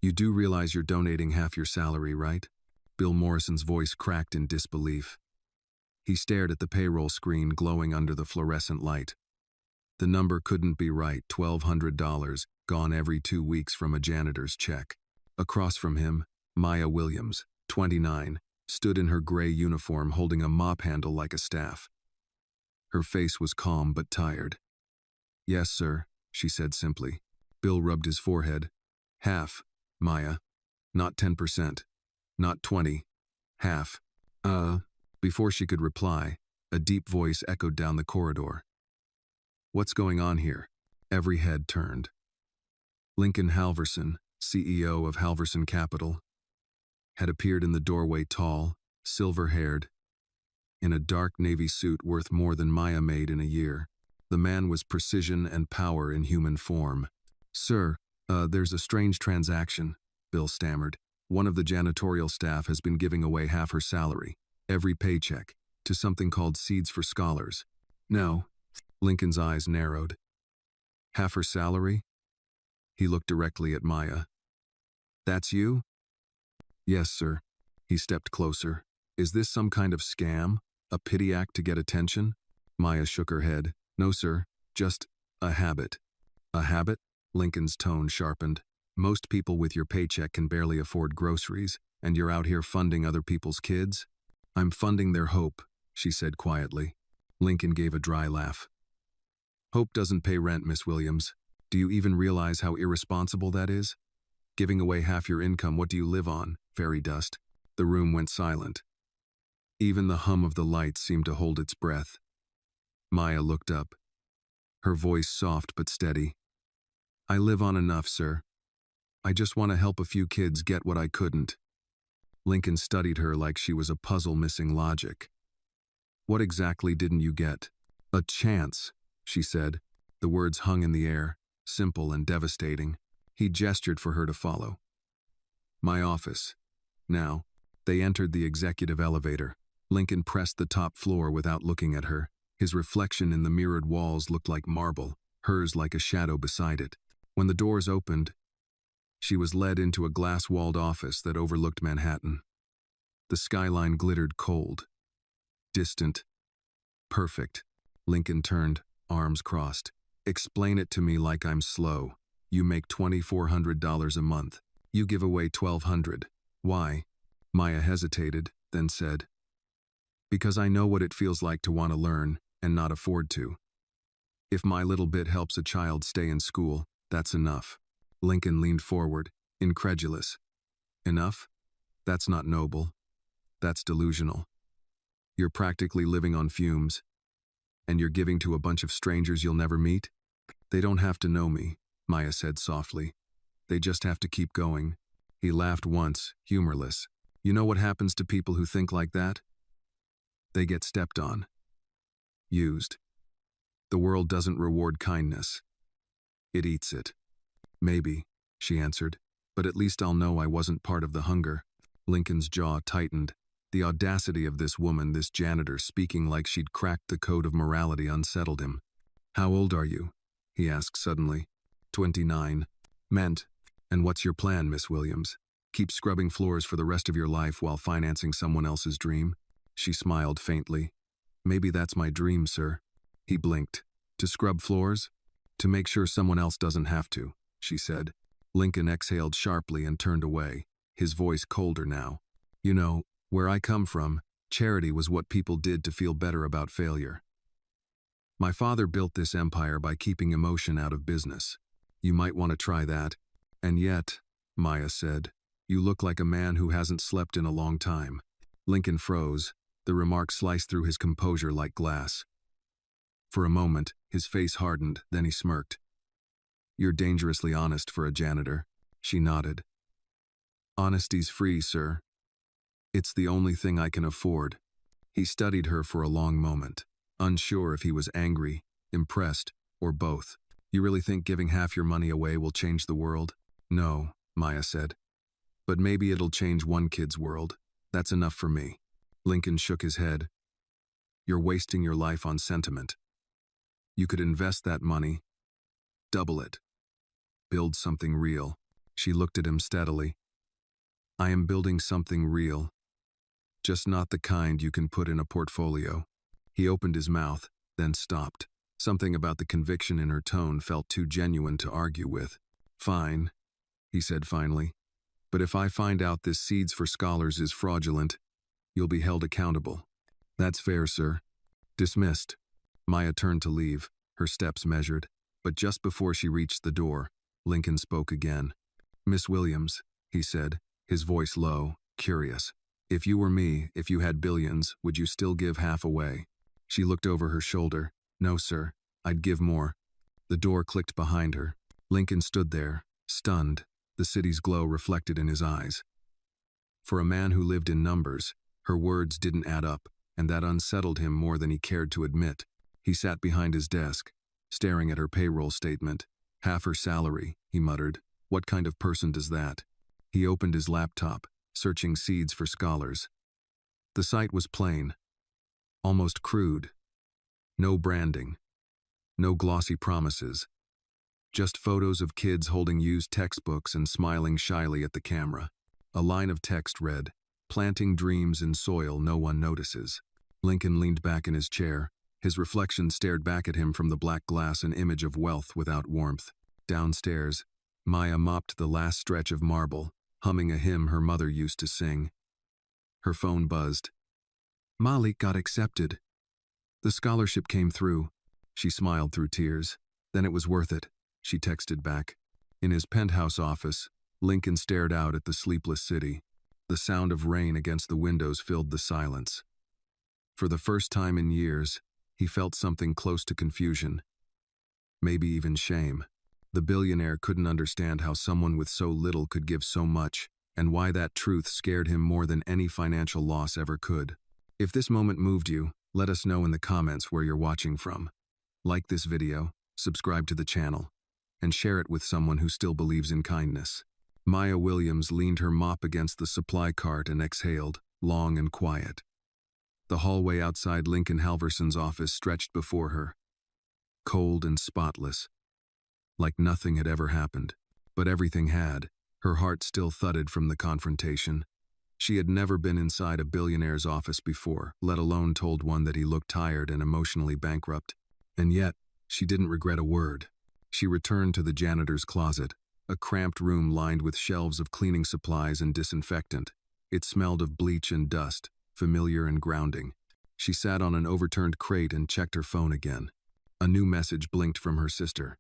You do realize you're donating half your salary, right? Bill Morrison's voice cracked in disbelief. He stared at the payroll screen glowing under the fluorescent light. The number couldn't be right, $1,200, gone every 2 weeks from a janitor's check. Across from him, Maya Williams, 29, stood in her gray uniform holding a mop handle like a staff. Her face was calm but tired. "Yes, sir," she said simply. Bill rubbed his forehead. "Half, Maya. Not 10%. Not 20. Half." Before she could reply, a deep voice echoed down the corridor. "What's going on here?" Every head turned. Lincoln Halverson, CEO of Halverson Capital, had appeared in the doorway, tall, silver-haired, in a dark navy suit worth more than Maya made in a year. The man was precision and power in human form. "Sir, there's a strange transaction," Bill stammered. "One of the janitorial staff has been giving away half her salary, every paycheck, to something called Seeds for Scholars." "No." Lincoln's eyes narrowed. "Half her salary?" He looked directly at Maya. "That's you?" "Yes, sir." He stepped closer. "Is this some kind of scam? A pity act to get attention?" Maya shook her head. "No, sir. Just a habit." "A habit?" Lincoln's tone sharpened. "Most people with your paycheck can barely afford groceries, and you're out here funding other people's kids?" "I'm funding their hope," she said quietly. Lincoln gave a dry laugh. "Hope doesn't pay rent, Miss Williams. Do you even realize how irresponsible that is? Giving away half your income, what do you live on? Fairy dust." The room went silent. Even the hum of the lights seemed to hold its breath. Maya looked up, her voice soft but steady. "I live on enough, sir. I just want to help a few kids get what I couldn't." Lincoln studied her like she was a puzzle missing logic. "What exactly didn't you get?" "A chance," she said. The words hung in the air, simple and devastating. He gestured for her to follow. "My office." Now, they entered the executive elevator. Lincoln pressed the top floor without looking at her. His reflection in the mirrored walls looked like marble, hers like a shadow beside it. When the doors opened, she was led into a glass-walled office that overlooked Manhattan. The skyline glittered cold, distant, perfect. Lincoln turned, arms crossed. "Explain it to me like I'm slow. You make $2,400 a month. You give away $1,200. Why?" Maya hesitated, then said, "Because I know what it feels like to want to learn and not afford to. If my little bit helps a child stay in school, that's enough." Lincoln leaned forward, incredulous. "Enough? That's not noble. That's delusional. You're practically living on fumes. And you're giving to a bunch of strangers you'll never meet?" "They don't have to know me," Maya said softly. "They just have to keep going." He laughed once, humorless. "You know what happens to people who think like that? They get stepped on. Used. The world doesn't reward kindness. It eats it." "Maybe," she answered, "but at least I'll know I wasn't part of the hunger." Lincoln's jaw tightened. The audacity of this woman, this janitor, speaking like she'd cracked the code of morality unsettled him. "How old are you?" he asked suddenly. 29. "Meant. And what's your plan, Miss Williams? Keep scrubbing floors for the rest of your life while financing someone else's dream?" She smiled faintly. "Maybe that's my dream, sir." He blinked. "To scrub floors? To make sure someone else doesn't have to," she said. Lincoln exhaled sharply and turned away, his voice colder now. "You know, where I come from, charity was what people did to feel better about failure. My father built this empire by keeping emotion out of business. You might want to try that. And yet," Maya said, "you look like a man who hasn't slept in a long time." Lincoln froze. The remark sliced through his composure like glass. For a moment, his face hardened, then he smirked. "You're dangerously honest for a janitor." She nodded. "Honesty's free, sir. It's the only thing I can afford." He studied her for a long moment, unsure if he was angry, impressed, or both. "You really think giving half your money away will change the world?" "No," Maya said. "But maybe it'll change one kid's world. That's enough for me." Lincoln shook his head. "You're wasting your life on sentiment. You could invest that money, double it, build something real." She looked at him steadily. I am building something real, just not the kind you can put in a portfolio. He opened his mouth, then stopped. Something about the conviction in her tone felt too genuine to argue with. Fine, he said finally. But if I find out this Seeds for Scholars is fraudulent, you'll be held accountable. That's fair, sir. Dismissed. Maya turned to leave, her steps measured. But just before she reached the door, Lincoln spoke again. Miss Williams, he said, his voice low, curious. If you were me, if you had billions, would you still give half away? She looked over her shoulder. No, sir. I'd give more. The door clicked behind her. Lincoln stood there, stunned, the city's glow reflected in his eyes. For a man who lived in numbers, her words didn't add up, and that unsettled him more than he cared to admit. He sat behind his desk, staring at her payroll statement. Half her salary, he muttered. What kind of person does that? He opened his laptop, searching Seeds for Scholars. The site was plain, almost crude. No branding, no glossy promises. Just photos of kids holding used textbooks and smiling shyly at the camera. A line of text read, "Planting dreams in soil no one notices." Lincoln leaned back in his chair. His reflection stared back at him from the black glass, an image of wealth without warmth. Downstairs, Maya mopped the last stretch of marble, humming a hymn her mother used to sing. Her phone buzzed. Malik got accepted. The scholarship came through. She smiled through tears. Then it was worth it, she texted back. In his penthouse office, Lincoln stared out at the sleepless city. The sound of rain against the windows filled the silence. For the first time in years, he felt something close to confusion. Maybe even shame. The billionaire couldn't understand how someone with so little could give so much, and why that truth scared him more than any financial loss ever could. If this moment moved you, let us know in the comments where you're watching from. Like this video, subscribe to the channel, and share it with someone who still believes in kindness. Maya Williams leaned her mop against the supply cart and exhaled, long and quiet. The hallway outside Lincoln Halverson's office stretched before her, cold and spotless, like nothing had ever happened. But everything had. Her heart still thudded from the confrontation. She had never been inside a billionaire's office before, let alone told one that he looked tired and emotionally bankrupt. And yet, she didn't regret a word. She returned to the janitor's closet, a cramped room lined with shelves of cleaning supplies and disinfectant. It smelled of bleach and dust, familiar and grounding. She sat on an overturned crate and checked her phone again. A new message blinked from her sister.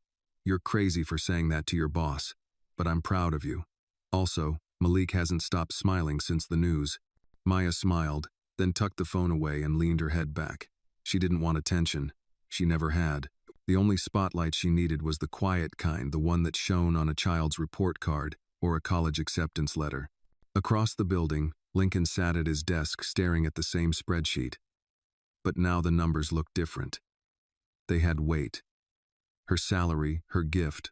You're crazy for saying that to your boss, but I'm proud of you. Also, Malik hasn't stopped smiling since the news. Maya smiled, then tucked the phone away and leaned her head back. She didn't want attention. She never had. The only spotlight she needed was the quiet kind, the one that shone on a child's report card or a college acceptance letter. Across the building, Lincoln sat at his desk staring at the same spreadsheet. But now the numbers looked different. They had weight. Her salary, her gift,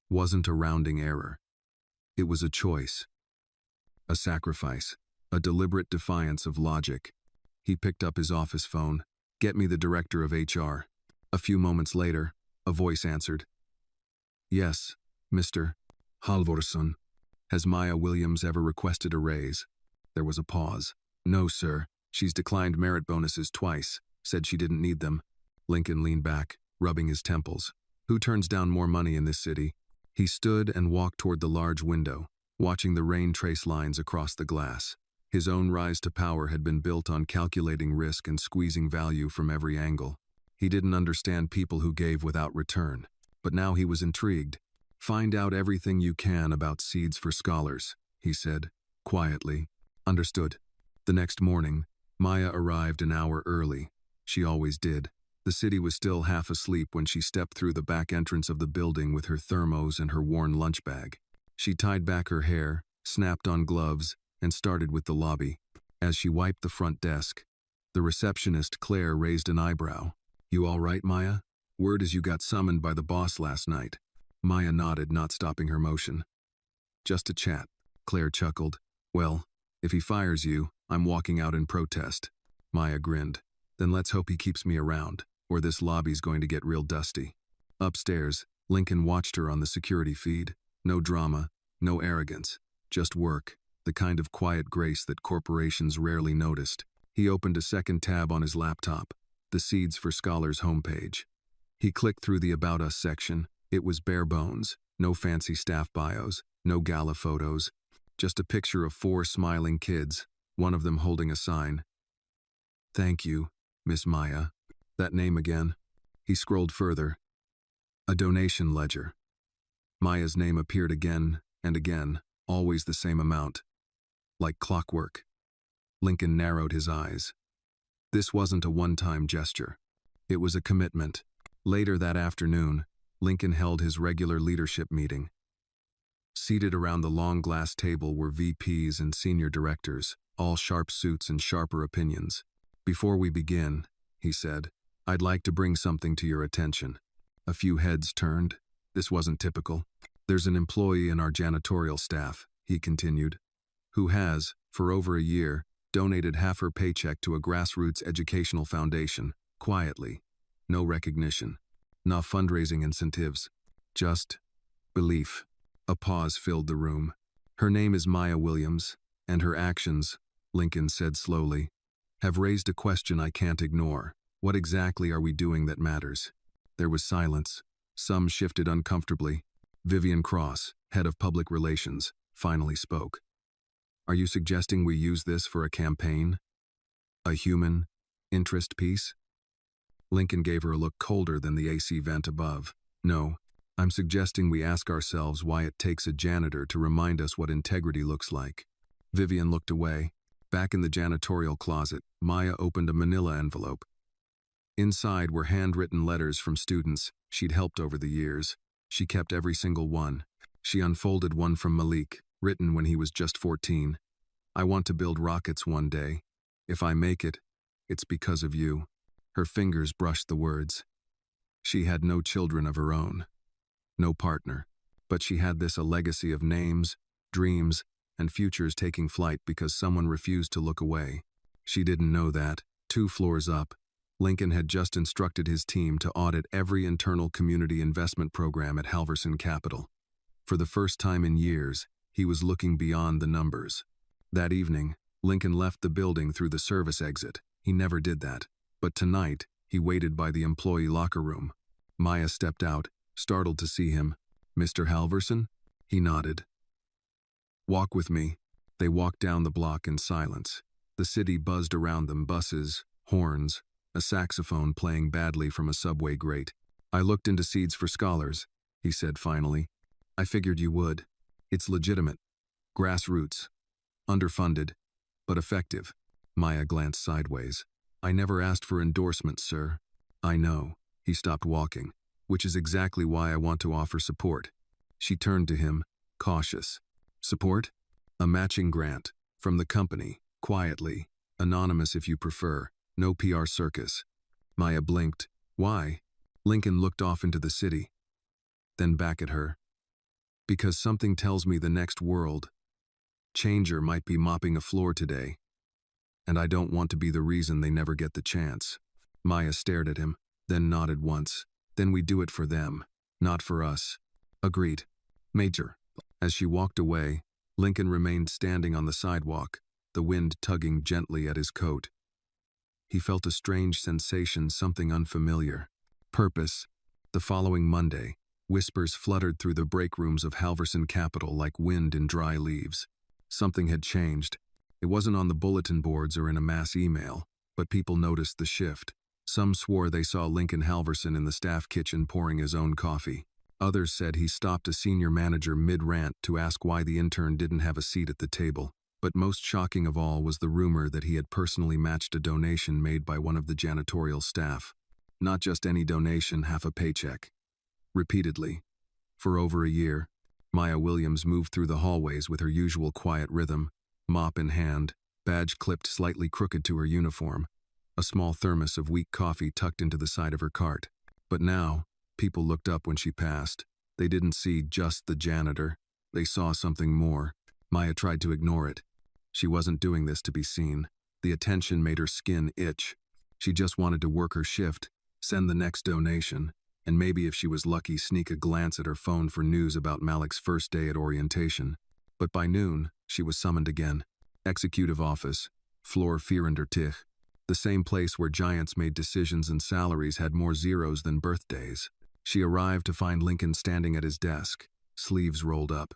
wasn't a rounding error. It was a choice, a sacrifice, a deliberate defiance of logic. He picked up his office phone. Get me the director of HR. A few moments later, a voice answered. Yes, Mr. Halvorson. Has Maya Williams ever requested a raise? There was a pause. No, sir. She's declined merit bonuses twice, said she didn't need them. Lincoln leaned back, rubbing his temples. Who turns down more money in this city? He stood and walked toward the large window, watching the rain trace lines across the glass. His own rise to power had been built on calculating risk and squeezing value from every angle. He didn't understand people who gave without return, but now he was intrigued. Find out everything you can about Seeds for Scholars, he said, quietly. Understood. The next morning, Maya arrived an hour early. She always did. The city was still half asleep when she stepped through the back entrance of the building with her thermos and her worn lunch bag. She tied back her hair, snapped on gloves, and started with the lobby. As she wiped the front desk, the receptionist, Claire, raised an eyebrow. You all right, Maya? Word is you got summoned by the boss last night. Maya nodded, not stopping her motion. Just a chat, Claire chuckled. Well, if he fires you, I'm walking out in protest. Maya grinned. Then let's hope he keeps me around, or this lobby's going to get real dusty. Upstairs, Lincoln watched her on the security feed. No drama, No arrogance, just work, the kind of quiet grace that corporations rarely noticed. He opened a second tab on his laptop, the Seeds for Scholars homepage. He clicked through the About Us section. It was bare bones, no fancy staff bios, no gala photos, just a picture of 4 smiling kids, one of them holding a sign. "Thank you, Miss Maya." That name again. He scrolled further. A donation ledger. Maya's name appeared again and again, always the same amount. Like clockwork. Lincoln narrowed his eyes. This wasn't a one-time gesture. It was a commitment. Later that afternoon, Lincoln held his regular leadership meeting. Seated around the long glass table were VPs and senior directors, all sharp suits and sharper opinions. "Before we begin," he said, "I'd like to bring something to your attention." A few heads turned. This wasn't typical. "There's an employee in our janitorial staff," he continued, "who has, for over a year, donated half her paycheck to a grassroots educational foundation, quietly. No recognition. No fundraising incentives. Just belief." A pause filled the room. "Her name is Maya Williams, and her actions," Lincoln said slowly, "have raised a question I can't ignore. What exactly are we doing that matters?" There was silence. Some shifted uncomfortably. Vivian Cross, head of public relations, finally spoke. "Are you suggesting we use this for a campaign? A human interest piece?" Lincoln gave her a look colder than the AC vent above. "No, I'm suggesting we ask ourselves why it takes a janitor to remind us what integrity looks like." Vivian looked away. Back in the janitorial closet, Maya opened a manila envelope. Inside were handwritten letters from students she'd helped over the years. She kept every single one. She unfolded one from Malik, written when he was just 14. "I want to build rockets one day. If I make it, it's because of you." Her fingers brushed the words. She had no children of her own. No partner. But she had a legacy of names, dreams, and futures taking flight because someone refused to look away. She didn't know that, 2 floors up, Lincoln had just instructed his team to audit every internal community investment program at Halverson Capital. For the first time in years, he was looking beyond the numbers. That evening, Lincoln left the building through the service exit. He never did that. But tonight, he waited by the employee locker room. Maya stepped out, startled to see him. "Mr. Halverson?" He nodded. "Walk with me." They walked down the block in silence. The city buzzed around them, buses, horns, a saxophone playing badly from a subway grate. "I looked into Seeds for Scholars," he said finally. "I figured you would. It's legitimate. Grassroots. Underfunded, but effective." Maya glanced sideways. "I never asked for endorsements, sir." "I know." He stopped walking. "Which is exactly why I want to offer support." She turned to him, cautious. "Support?" "A matching grant. From the company, quietly. Anonymous if you prefer. No PR circus." Maya blinked. "Why?" Lincoln looked off into the city. Then back at her. "Because something tells me the next world changer might be mopping a floor today. And I don't want to be the reason they never get the chance." Maya stared at him, then nodded once. "Then we do it for them, not for us." "Agreed. Major." As she walked away, Lincoln remained standing on the sidewalk, the wind tugging gently at his coat. He felt a strange sensation, something unfamiliar. Purpose. The following Monday, whispers fluttered through the break rooms of Halverson Capital like wind in dry leaves. Something had changed. It wasn't on the bulletin boards or in a mass email, but people noticed the shift. Some swore they saw Lincoln Halverson in the staff kitchen pouring his own coffee. Others said he stopped a senior manager mid-rant to ask why the intern didn't have a seat at the table. But most shocking of all was the rumor that he had personally matched a donation made by one of the janitorial staff. Not just any donation, half a paycheck. Repeatedly. For over a year, Maya Williams moved through the hallways with her usual quiet rhythm, mop in hand, badge clipped slightly crooked to her uniform, a small thermos of weak coffee tucked into the side of her cart. But now, people looked up when she passed. They didn't see just the janitor. They saw something more. Maya tried to ignore it. She wasn't doing this to be seen. The attention made her skin itch. She just wanted to work her shift, send the next donation, and maybe if she was lucky sneak a glance at her phone for news about Malik's first day at orientation. But by noon, she was summoned again. Executive office, floor 34, the same place where giants made decisions and salaries had more zeros than birthdays. She arrived to find Lincoln standing at his desk, sleeves rolled up.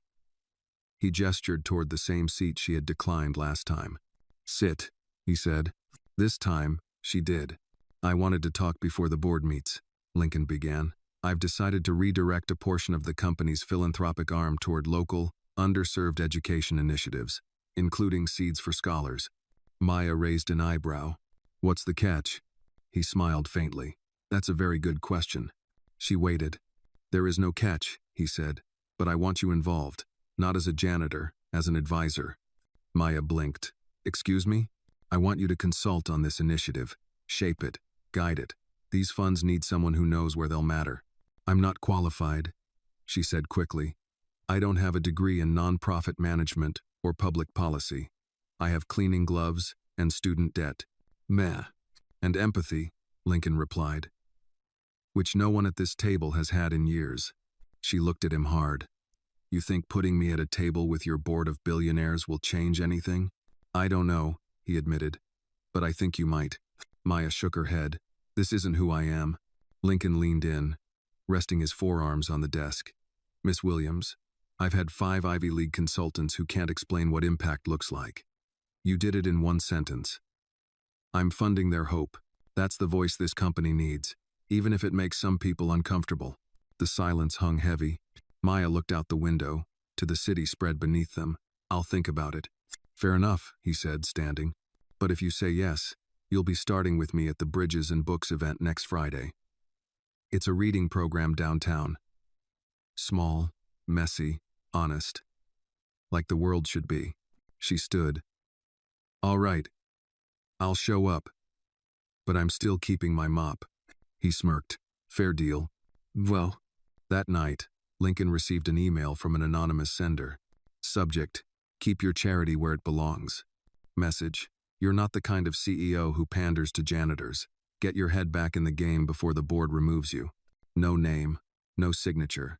He gestured toward the same seat she had declined last time. "Sit," he said. This time, she did. "I wanted to talk before the board meets," Lincoln began. "I've decided to redirect a portion of the company's philanthropic arm toward local, underserved education initiatives, including Seeds for Scholars." Maya raised an eyebrow. "What's the catch?" He smiled faintly. "That's a very good question." She waited. "There is no catch," he said, "but I want you involved, not as a janitor, as an advisor." Maya blinked. "Excuse me? I want you to consult on this initiative, shape it, guide it. These funds need someone who knows where they'll matter." "I'm not qualified," she said quickly. "I don't have a degree in nonprofit management or public policy. I have cleaning gloves and student debt. Meh. And empathy," Lincoln replied, "which no one at this table has had in years." She looked at him hard. "You think putting me at a table with your board of billionaires will change anything?" "I don't know," he admitted, "but I think you might." Maya shook her head. "This isn't who I am." Lincoln leaned in, resting his forearms on the desk. "Miss Williams, I've had 5 Ivy League consultants who can't explain what impact looks like. You did it in one sentence. I'm funding their hope. That's the voice this company needs, even if it makes some people uncomfortable." The silence hung heavy. Maya looked out the window, to the city spread beneath them. "I'll think about it." "Fair enough," he said, standing. "But if you say yes, you'll be starting with me at the Bridges and Books event next Friday. It's a reading program downtown. Small, messy, honest. Like the world should be." She stood. "All right. I'll show up. But I'm still keeping my mop." He smirked. "Fair deal." Well, that night, Lincoln received an email from an anonymous sender. Subject: "Keep your charity where it belongs." Message: "You're not the kind of CEO who panders to janitors. Get your head back in the game before the board removes you." No name, no signature.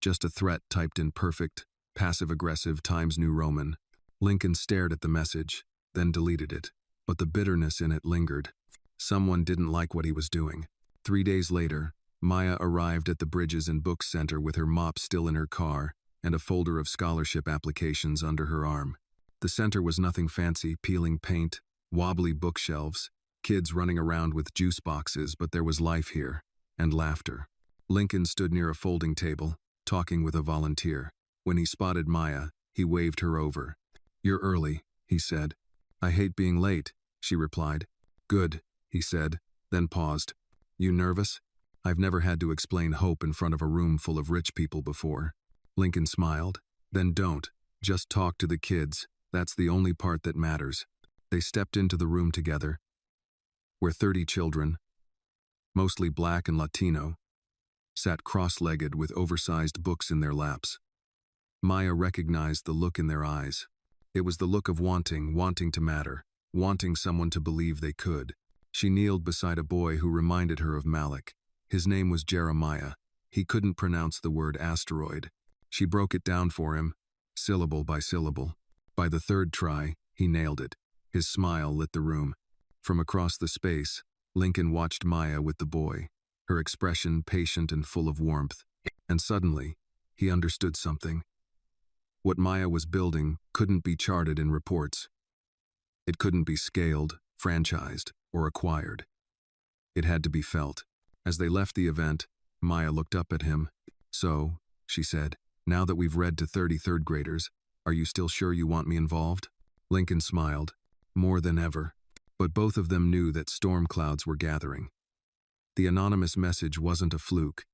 Just a threat typed in perfect, passive-aggressive Times New Roman. Lincoln stared at the message, then deleted it. But the bitterness in it lingered. Someone didn't like what he was doing. 3 days later, Maya arrived at the Bridges and Books Center with her mop still in her car and a folder of scholarship applications under her arm. The center was nothing fancy: peeling paint, wobbly bookshelves, kids running around with juice boxes, but there was life here, and laughter. Lincoln stood near a folding table, talking with a volunteer. When he spotted Maya, he waved her over. "You're early," he said. "I hate being late," she replied. "Good," he said, then paused. "You nervous?" "I've never had to explain hope in front of a room full of rich people before." Lincoln smiled. "Then don't. Just talk to the kids. That's the only part that matters." They stepped into the room together, where 30 children, mostly black and Latino, sat cross-legged with oversized books in their laps. Maya recognized the look in their eyes. It was the look of wanting to matter, wanting someone to believe they could. She kneeled beside a boy who reminded her of Malik. His name was Jeremiah. He couldn't pronounce the word asteroid. She broke it down for him, syllable by syllable. By the 3rd try, he nailed it. His smile lit the room. From across the space, Lincoln watched Maya with the boy, her expression patient and full of warmth. And suddenly, he understood something. What Maya was building couldn't be charted in reports. It couldn't be scaled, franchised, or acquired. It had to be felt. As they left the event, Maya looked up at him. "So," she said, "now that we've read to 33rd graders, are you still sure you want me involved?" Lincoln smiled. More than ever. But both of them knew that storm clouds were gathering. The anonymous message wasn't a fluke.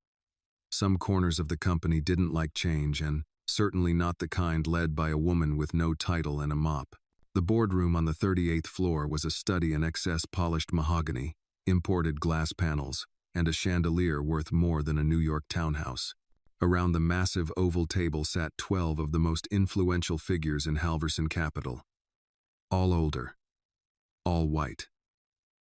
Some corners of the company didn't like change, and certainly not the kind led by a woman with no title and a mop. The boardroom on the 38th floor was a study in excess polished mahogany, imported glass panels, and a chandelier worth more than a New York townhouse. Around the massive oval table sat 12 of the most influential figures in Halverson capital. All older. All white.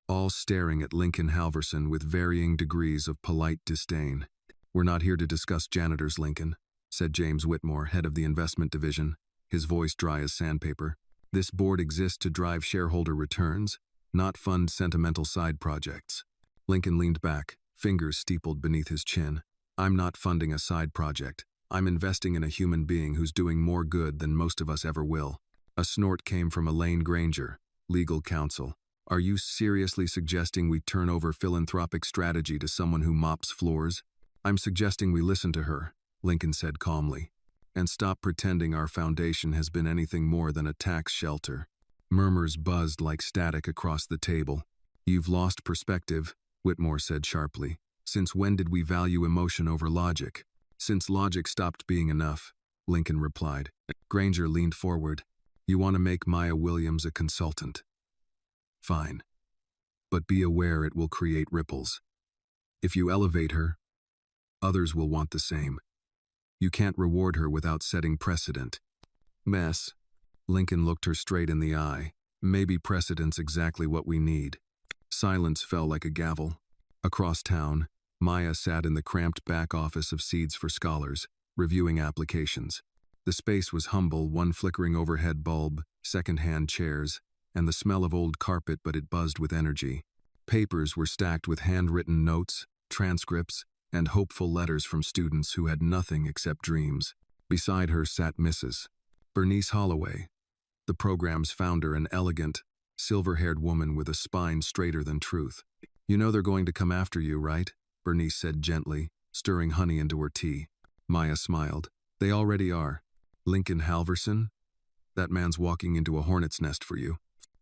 All staring at Lincoln Halverson with varying degrees of polite disdain. "We're not here to discuss janitors, Lincoln," said James Whitmore, head of the investment division, his voice dry as sandpaper. "This board exists to drive shareholder returns, not fund sentimental side projects." Lincoln leaned back, fingers steepled beneath his chin. "I'm not funding a side project. I'm investing in a human being who's doing more good than most of us ever will." A snort came from Elaine Granger, legal counsel. "Are you seriously suggesting we turn over philanthropic strategy to someone who mops floors?" "I'm suggesting we listen to her," Lincoln said calmly, "and stop pretending our foundation has been anything more than a tax shelter." Murmurs buzzed like static across the table. "You've lost perspective," Whitmore said sharply. "Since when did we value emotion over logic?" "Since logic stopped being enough," Lincoln replied. Granger leaned forward. "You want to make Maya Williams a consultant? Fine. But be aware it will create ripples. If you elevate her, others will want the same. You can't reward her without setting precedent." "Mess." Lincoln looked her straight in the eye. "Maybe precedent's exactly what we need." Silence fell like a gavel. Across town, Maya sat in the cramped back office of Seeds for Scholars, reviewing applications. The space was humble, one flickering overhead bulb, second-hand chairs, and the smell of old carpet, but it buzzed with energy. Papers were stacked with handwritten notes, transcripts, and hopeful letters from students who had nothing except dreams. Beside her sat Mrs. Bernice Holloway, the program's founder, an elegant, silver-haired woman with a spine straighter than truth. "You know they're going to come after you, right?" Bernice said gently, stirring honey into her tea. Maya smiled. "They already are." "Lincoln Halverson? That man's walking into a hornet's nest for you."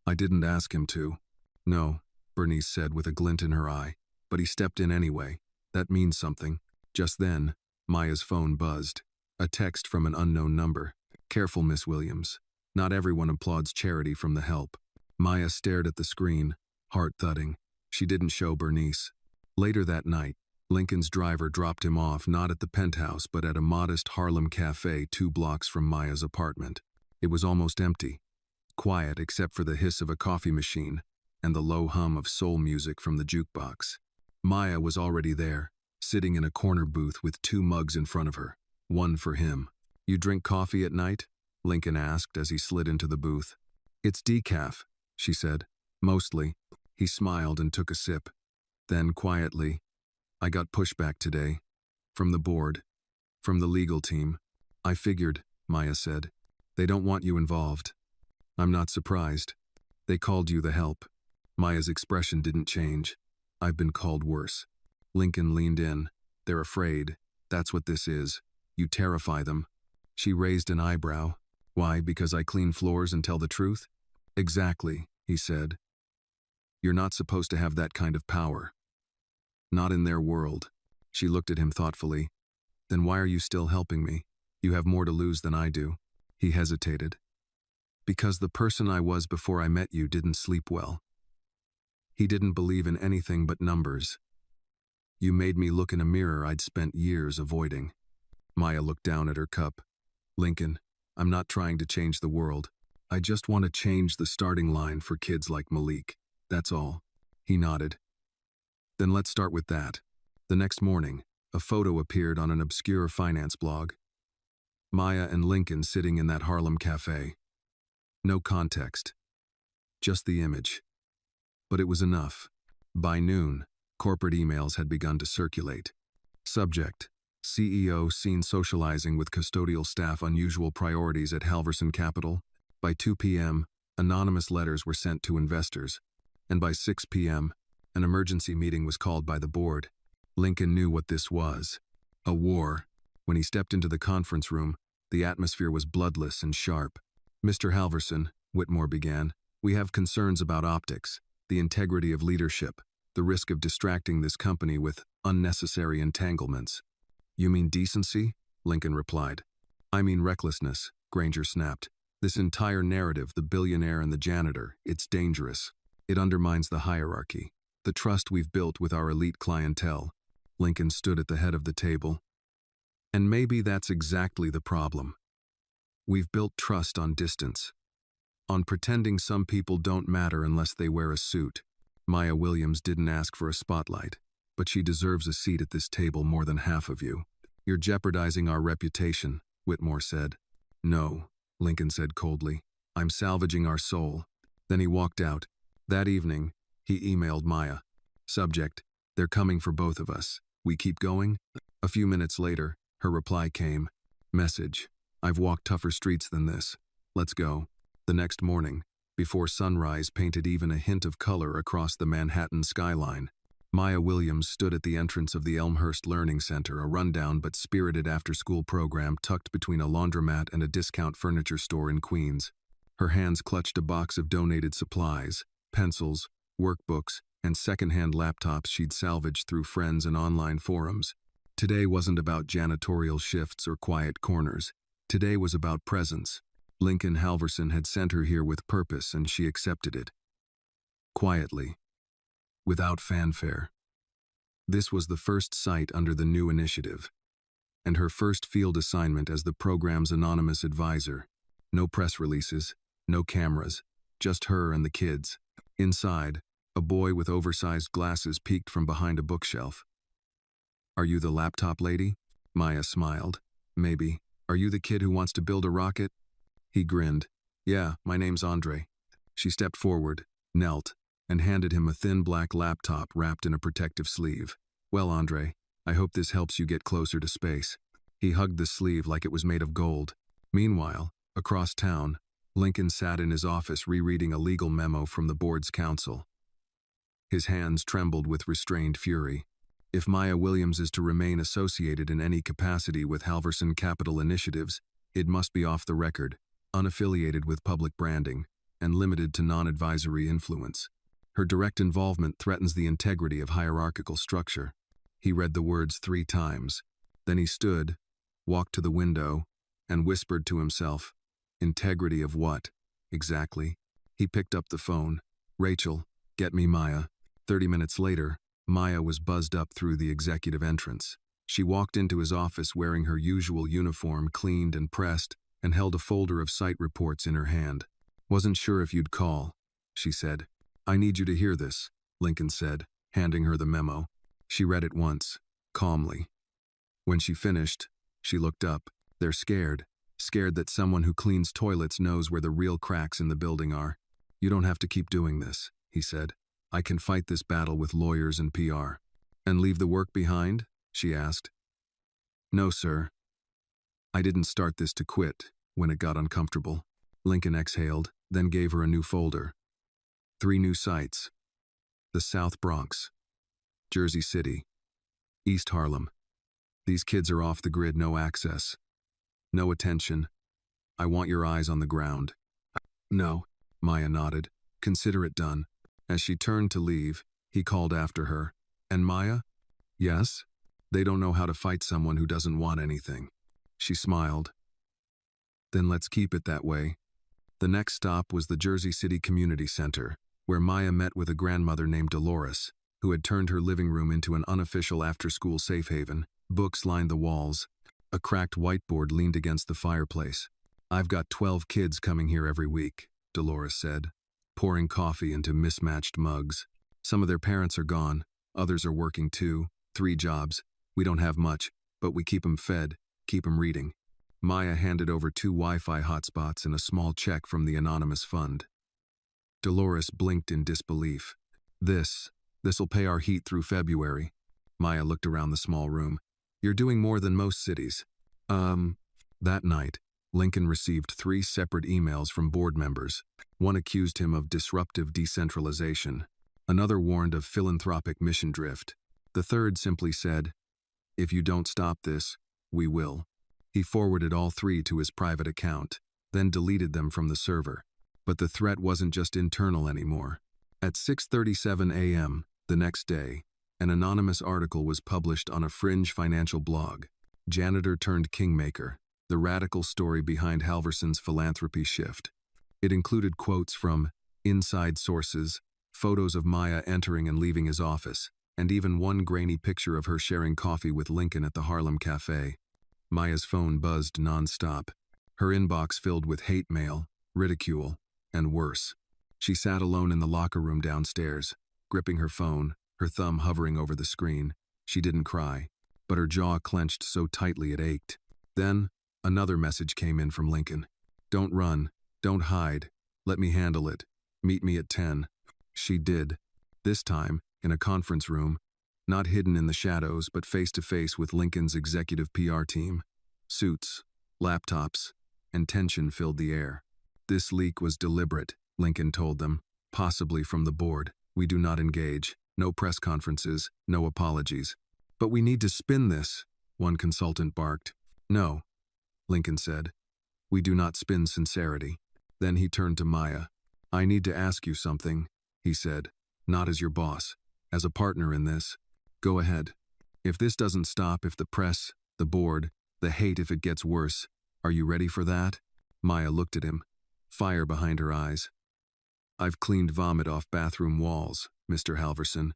"I didn't ask him to." "No," Bernice said with a glint in her eye, "but he stepped in anyway. That means something." Just then, Maya's phone buzzed. A text from an unknown number. "Careful, Miss Williams. Not everyone applauds charity from the help." Maya stared at the screen, heart thudding. She didn't show Bernice. Later that night, Lincoln's driver dropped him off not at the penthouse but at a modest Harlem cafe 2 blocks from Maya's apartment. It was almost empty, quiet except for the hiss of a coffee machine and the low hum of soul music from the jukebox. Maya was already there, sitting in a corner booth with 2 mugs in front of her, one for him. "You drink coffee at night?" Lincoln asked as he slid into the booth. "It's decaf," she said. "Mostly." He smiled and took a sip. Then, quietly, "I got pushback today. From the board. From the legal team." "I figured," Maya said. "They don't want you involved." "I'm not surprised. They called you the help." Maya's expression didn't change. "I've been called worse." Lincoln leaned in. "They're afraid. That's what this is. You terrify them." She raised an eyebrow. "Why, because I clean floors and tell the truth?" "Exactly," he said. "You're not supposed to have that kind of power. Not in their world." She looked at him thoughtfully. "Then why are you still helping me? You have more to lose than I do." He hesitated. "Because the person I was before I met you didn't sleep well. He didn't believe in anything but numbers. You made me look in a mirror I'd spent years avoiding." Maya looked down at her cup. "Lincoln, I'm not trying to change the world. I just want to change the starting line for kids like Malik. That's all." He nodded. "Then let's start with that." The next morning, a photo appeared on an obscure finance blog. Maya and Lincoln sitting in that Harlem cafe. No context. Just the image. But it was enough. By noon, corporate emails had begun to circulate. Subject: CEO seen socializing with custodial staff, unusual priorities at Halverson Capital. By 2 p.m., anonymous letters were sent to investors. And by 6 p.m., an emergency meeting was called by the board. Lincoln knew what this was. A war. When he stepped into the conference room, the atmosphere was bloodless and sharp. "Mr. Halverson," Whitmore began, "we have concerns about optics, the integrity of leadership, the risk of distracting this company with unnecessary entanglements." "You mean decency?" Lincoln replied. "I mean recklessness," Granger snapped. "This entire narrative, the billionaire and the janitor, it's dangerous. It undermines the hierarchy, the trust we've built with our elite clientele." Lincoln stood at the head of the table. "And maybe that's exactly the problem. We've built trust on distance, on pretending some people don't matter unless they wear a suit." Maya Williams didn't ask for a spotlight. but she deserves a seat at this table more than half of you. You're jeopardizing our reputation, Whitmore said. No, Lincoln said coldly. I'm salvaging our soul. Then he walked out. That evening, he emailed Maya. Subject, they're coming for both of us. We keep going? A few minutes later, her reply came. Message, I've walked tougher streets than this. Let's go. The next morning, before sunrise painted even a hint of color across the Manhattan skyline, Maya Williams stood at the entrance of the Elmhurst Learning Center, a rundown but spirited after-school program tucked between a laundromat and a discount furniture store in Queens. Her hands clutched a box of donated supplies, pencils, workbooks, and second-hand laptops she'd salvaged through friends and online forums. Today wasn't about janitorial shifts or quiet corners. Today was about presence. Lincoln Halverson had sent her here with purpose, and she accepted it. Quietly. Without fanfare. This was the first site under the new initiative, and her first field assignment as the program's anonymous advisor. No press releases, no cameras, just her and the kids. Inside, a boy with oversized glasses peeked from behind a bookshelf. Are you the laptop lady? Maya smiled. Maybe. Are you the kid who wants to build a rocket? He grinned. Yeah, my name's Andre. She stepped forward, knelt, and handed him a thin black laptop wrapped in a protective sleeve. Well, Andre, I hope this helps you get closer to space. He hugged the sleeve like it was made of gold. Meanwhile, across town, Lincoln sat in his office rereading a legal memo from the board's counsel. His hands trembled with restrained fury. If Maya Williams is to remain associated in any capacity with Halverson Capital Initiatives, it must be off the record, unaffiliated with public branding, and limited to non-advisory influence. Her direct involvement threatens the integrity of hierarchical structure. He read the words 3 times. Then he stood, walked to the window, and whispered to himself, integrity of what, exactly? He picked up the phone. Rachel, get me Maya. 30 minutes later, Maya was buzzed up through the executive entrance. She walked into his office wearing her usual uniform, cleaned and pressed, and held a folder of site reports in her hand. Wasn't sure if you'd call, she said. I need you to hear this, Lincoln said, handing her the memo. She read it once, calmly. When she finished, she looked up. They're scared that someone who cleans toilets knows where the real cracks in the building are. You don't have to keep doing this, he said. I can fight this battle with lawyers and PR. And leave the work behind? She asked. No, sir. I didn't start this to quit when it got uncomfortable. Lincoln exhaled, then gave her a new folder. 3 new sites. The South Bronx, Jersey City, East Harlem. These kids are off the grid, no access. No attention. I want your eyes on the ground. No, Maya nodded. Consider it done. As she turned to leave, he called after her. And Maya? Yes? They don't know how to fight someone who doesn't want anything. She smiled. Then let's keep it that way. The next stop was the Jersey City Community Center, where Maya met with a grandmother named Dolores, who had turned her living room into an unofficial after-school safe haven. Books lined the walls. A cracked whiteboard leaned against the fireplace. I've got 12 kids coming here every week, Dolores said, pouring coffee into mismatched mugs. Some of their parents are gone. Others are working 2, 3 jobs. We don't have much, but we keep them fed, keep them reading. Maya handed over 2 Wi-Fi hotspots and a small check from the anonymous fund. Dolores blinked in disbelief. This'll pay our heat through February. Maya looked around the small room. You're doing more than most cities. That night, Lincoln received 3 separate emails from board members. One accused him of disruptive decentralization. Another warned of philanthropic mission drift. The third simply said, if you don't stop this, we will. He forwarded all 3 to his private account, then deleted them from the server. But the threat wasn't just internal anymore. At 6:37 a.m. the next day, an anonymous article was published on a fringe financial blog, Janitor turned Kingmaker, the radical story behind Halverson's philanthropy shift. It included quotes from inside sources, photos of Maya entering and leaving his office, and even one grainy picture of her sharing coffee with Lincoln at the Harlem Cafe. Maya's phone buzzed nonstop, her inbox filled with hate mail, ridicule, and worse. She sat alone in the locker room downstairs, gripping her phone, her thumb hovering over the screen. She didn't cry, but her jaw clenched so tightly it ached. Then, another message came in from Lincoln. Don't run. Don't hide. Let me handle it. Meet me at 10. She did. This time, in a conference room, not hidden in the shadows, but face-to-face with Lincoln's executive PR team. Suits, laptops, and tension filled the air. This leak was deliberate, Lincoln told them, possibly from the board. We do not engage. No press conferences, no apologies. But we need to spin this, one consultant barked. No, Lincoln said. We do not spin sincerity. Then he turned to Maya. I need to ask you something, he said. Not as your boss, as a partner in this. Go ahead. If this doesn't stop, if the press, the board, the hate if it gets worse, are you ready for that? Maya looked at him, fire behind her eyes. I've cleaned vomit off bathroom walls, Mr. Halverson.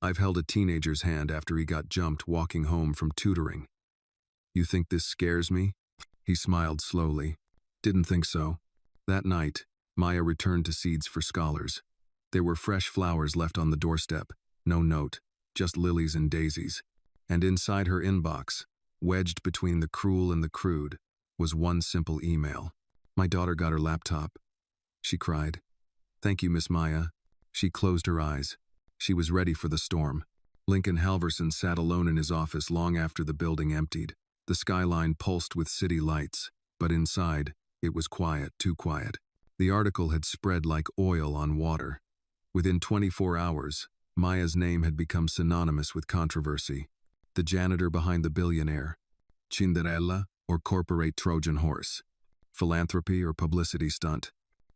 I've held a teenager's hand after he got jumped walking home from tutoring. You think this scares me? He smiled slowly. Didn't think so. That night, Maya returned to Seeds for Scholars. There were fresh flowers left on the doorstep, no note, just lilies and daisies. And inside her inbox, wedged between the cruel and the crude, was one simple email. My daughter got her laptop. She cried. Thank you, Miss Maya. She closed her eyes. She was ready for the storm. Lincoln Halverson sat alone in his office long after the building emptied. The skyline pulsed with city lights, but inside, it was quiet, too quiet. The article had spread like oil on water. Within 24 hours, Maya's name had become synonymous with controversy. The janitor behind the billionaire. Cinderella or corporate Trojan horse. Philanthropy or publicity stunt.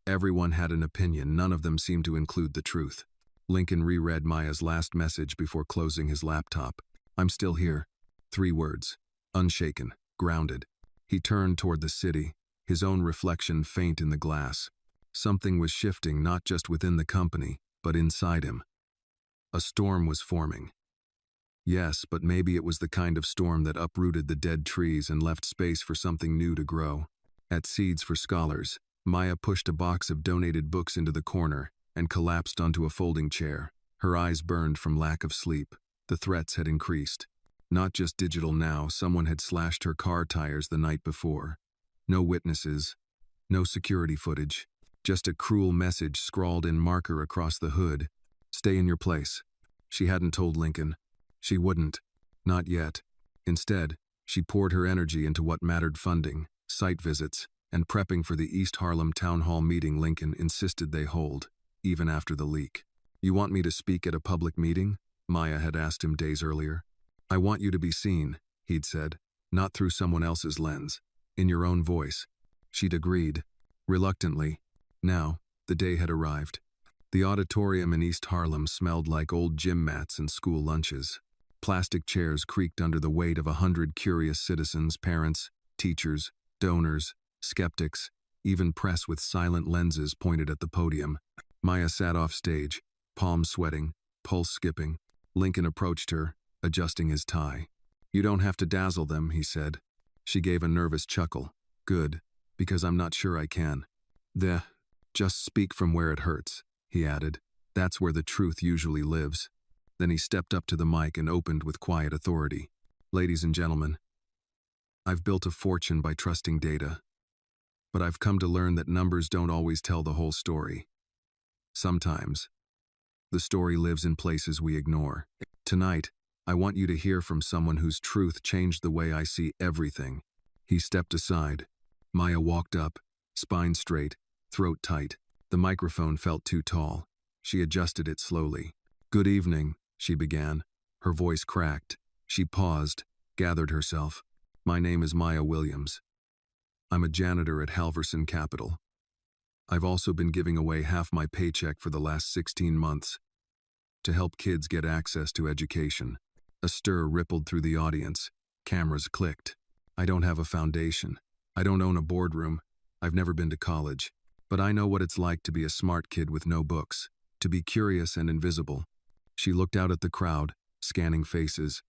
Everyone had an opinion, none of them seemed to include the truth. Lincoln reread Maya's last message before closing his laptop. I'm still here. 3 words. Unshaken, grounded. He turned toward the city, his own reflection faint in the glass. Something was shifting not just within the company, but inside him. A storm was forming. Yes, but maybe it was the kind of storm that uprooted the dead trees and left space for something new to grow. At Seeds for Scholars, Maya pushed a box of donated books into the corner and collapsed onto a folding chair. Her eyes burned from lack of sleep. The threats had increased. Not just digital now, someone had slashed her car tires the night before. No witnesses, no security footage, just a cruel message scrawled in marker across the hood. Stay in your place. She hadn't told Lincoln. She wouldn't. Not yet. Instead, she poured her energy into what mattered: funding, site visits, and prepping for the East Harlem Town Hall meeting Lincoln insisted they hold, even after the leak. You want me to speak at a public meeting? Maya had asked him days earlier. I want you to be seen, he'd said, not through someone else's lens, in your own voice. She'd agreed, reluctantly. Now, the day had arrived. The auditorium in East Harlem smelled like old gym mats and school lunches. Plastic chairs creaked under the weight of 100 curious citizens, parents, teachers, donors, skeptics, even press with silent lenses pointed at the podium. Maya sat off stage, palms sweating, pulse skipping. Lincoln approached her, adjusting his tie. You don't have to dazzle them, he said. She gave a nervous chuckle. Good, because I'm not sure I can. Just speak from where it hurts, he added. That's where the truth usually lives. Then he stepped up to the mic and opened with quiet authority. Ladies and gentlemen, I've built a fortune by trusting data. But I've come to learn that numbers don't always tell the whole story. Sometimes, the story lives in places we ignore. Tonight, I want you to hear from someone whose truth changed the way I see everything. He stepped aside. Maya walked up, spine straight, throat tight. The microphone felt too tall. She adjusted it slowly. Good evening, she began. Her voice cracked. She paused, gathered herself. My name is Maya Williams. I'm a janitor at Halverson Capital. I've also been giving away half my paycheck for the last 16 months to help kids get access to education. A stir rippled through the audience. Cameras clicked. I don't have a foundation. I don't own a boardroom. I've never been to college. But I know what it's like to be a smart kid with no books, to be curious and invisible. She looked out at the crowd, scanning faces.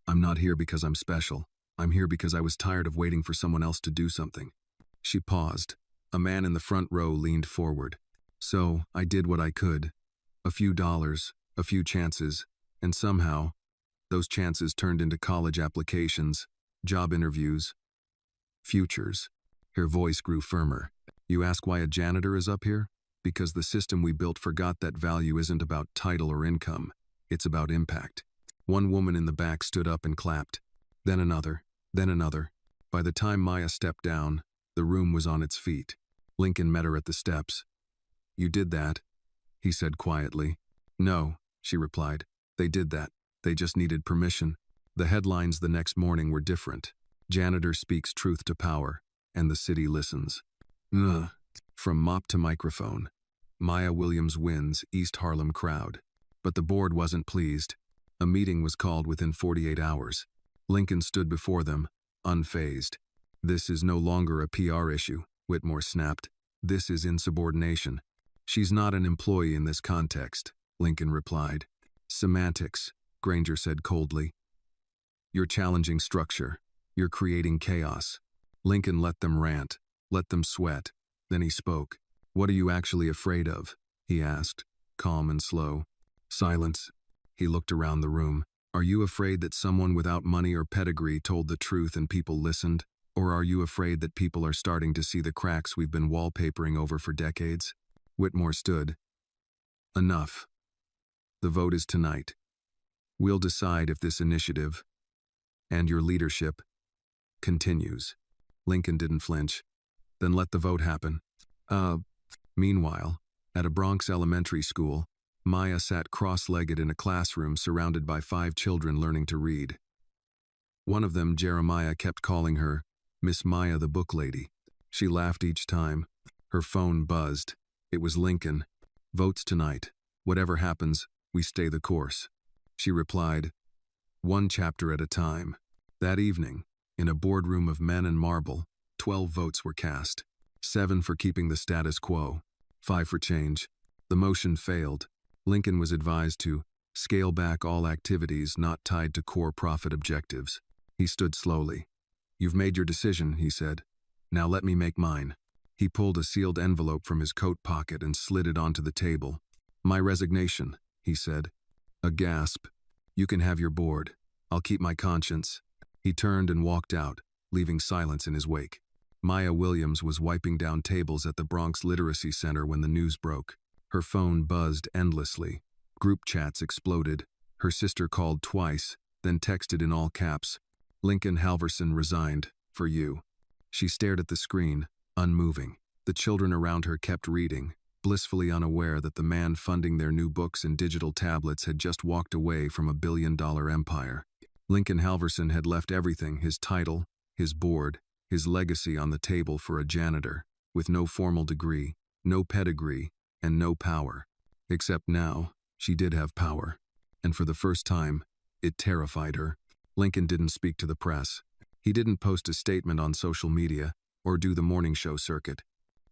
I'm not here because I'm special. I'm here because I was tired of waiting for someone else to do something. She paused. A man in the front row leaned forward. So, I did what I could. A few dollars, A few chances, and somehow, those chances turned into college applications, job interviews, futures. Her voice grew firmer. You ask why a janitor is up here? Because the system we built forgot that value isn't about title or income. It's about impact. One woman in the back stood up and clapped. Then another. Then another. By the time Maya stepped down, the room was on its feet. Lincoln met her at the steps. You did that, he said quietly. No, she replied. They did that. They just needed permission. The headlines the next morning were different. Janitor speaks truth to power, and the city listens. Ugh. From mop to microphone. Maya Williams wins East Harlem crowd. But the board wasn't pleased. A meeting was called within 48 hours. Lincoln stood before them, unfazed. This is no longer a PR issue, Whitmore snapped. This is insubordination. She's not an employee in this context, Lincoln replied. Semantics, Granger said coldly. You're challenging structure. You're creating chaos. Lincoln let them rant, let them sweat. Then he spoke. What are you actually afraid of? He asked, calm and slow. Silence. He looked around the room. Are you afraid that someone without money or pedigree told the truth and people listened? Or are you afraid that people are starting to see the cracks we've been wallpapering over for decades? Whitmore stood. Enough. The vote is tonight. We'll decide if this initiative, and your leadership, continues. Lincoln didn't flinch. Then let the vote happen. Meanwhile, at a Bronx elementary school, Maya sat cross-legged in a classroom surrounded by 5 children learning to read. One of them, Jeremiah, kept calling her Miss Maya the book lady. She laughed each time. Her phone buzzed. It was Lincoln. Votes tonight. Whatever happens, we stay the course. She replied, 1 chapter at a time. That evening, in a boardroom of men and marble, 12 votes were cast. 7 for keeping the status quo, 5 for change. The motion failed. Lincoln was advised to scale back all activities not tied to core profit objectives. He stood slowly. You've made your decision, he said. Now let me make mine. He pulled a sealed envelope from his coat pocket and slid it onto the table. My resignation, he said. A gasp. You can have your board. I'll keep my conscience. He turned and walked out, leaving silence in his wake. Maya Williams was wiping down tables at the Bronx Literacy Center when the news broke. Her phone buzzed endlessly. Group chats exploded. Her sister called twice, then texted in all caps. Lincoln Halverson resigned, for you. She stared at the screen, unmoving. The children around her kept reading, blissfully unaware that the man funding their new books and digital tablets had just walked away from $1 billion empire. Lincoln Halverson had left everything, his title, his board, his legacy on the table for a janitor, with no formal degree, no pedigree, and no power. Except now, she did have power. And for the first time, it terrified her. Lincoln didn't speak to the press. He didn't post a statement on social media or do the morning show circuit.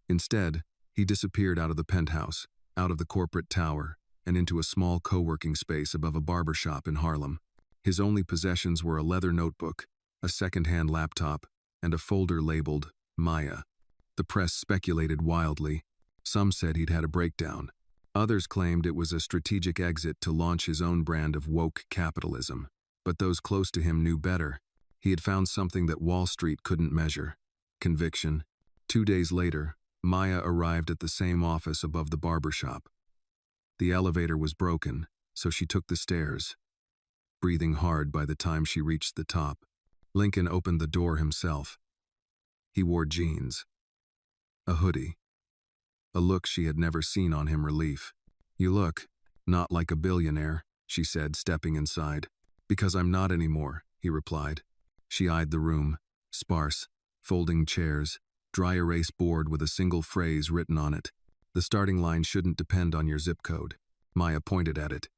Instead, he disappeared out of the penthouse, out of the corporate tower, and into a small co-working space above a barbershop in Harlem. His only possessions were a leather notebook, a second-hand laptop, and a folder labeled Maya. The press speculated wildly. Some said he'd had a breakdown. Others claimed it was a strategic exit to launch his own brand of woke capitalism. But those close to him knew better. He had found something that Wall Street couldn't measure. Conviction. 2 days later, Maya arrived at the same office above the barbershop. The elevator was broken, so she took the stairs, breathing hard by the time she reached the top. Lincoln opened the door himself. He wore jeans, a hoodie, a look she had never seen on him. Relief. You look not like a billionaire, she said, stepping inside. Because I'm not anymore, he replied. She eyed the room, sparse, folding chairs, dry erase board with a single phrase written on it. The starting line shouldn't depend on your zip code. Maya pointed at it.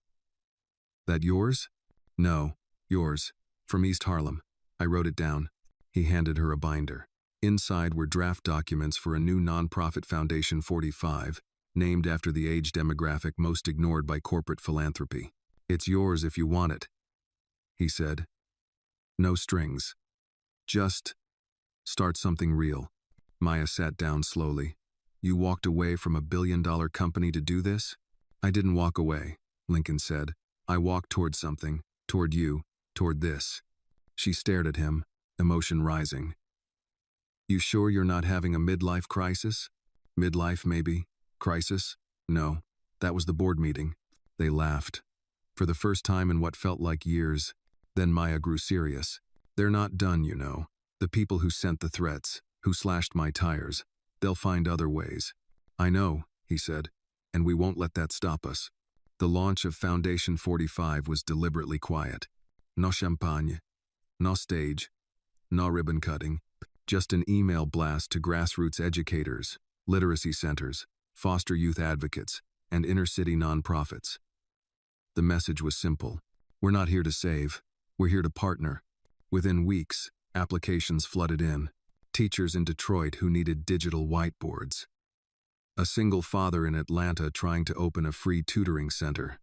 That yours? No, yours. From East Harlem. I wrote it down. He handed her a binder. Inside were draft documents for a new nonprofit foundation, 45, named after the age demographic most ignored by corporate philanthropy. It's yours if you want it, he said. No strings. Just start something real. Maya sat down slowly. You walked away from $1 billion company to do this? I didn't walk away. Lincoln said. I walked toward something, toward you, toward this. She stared at him, emotion rising. You sure you're not having a midlife crisis? Midlife, maybe. Crisis? No. That was the board meeting. They laughed. For the first time in what felt like years. Then Maya grew serious. They're not done, you know. The people who sent the threats, who slashed my tires. They'll find other ways. I know, he said, and we won't let that stop us. The launch of Foundation 45 was deliberately quiet. No champagne, no stage, no ribbon cutting, just an email blast to grassroots educators, literacy centers, foster youth advocates, and inner-city nonprofits. The message was simple. We're not here to save. We're here to partner. Within weeks, applications flooded in. Teachers in Detroit who needed digital whiteboards. A single father in Atlanta trying to open a free tutoring center.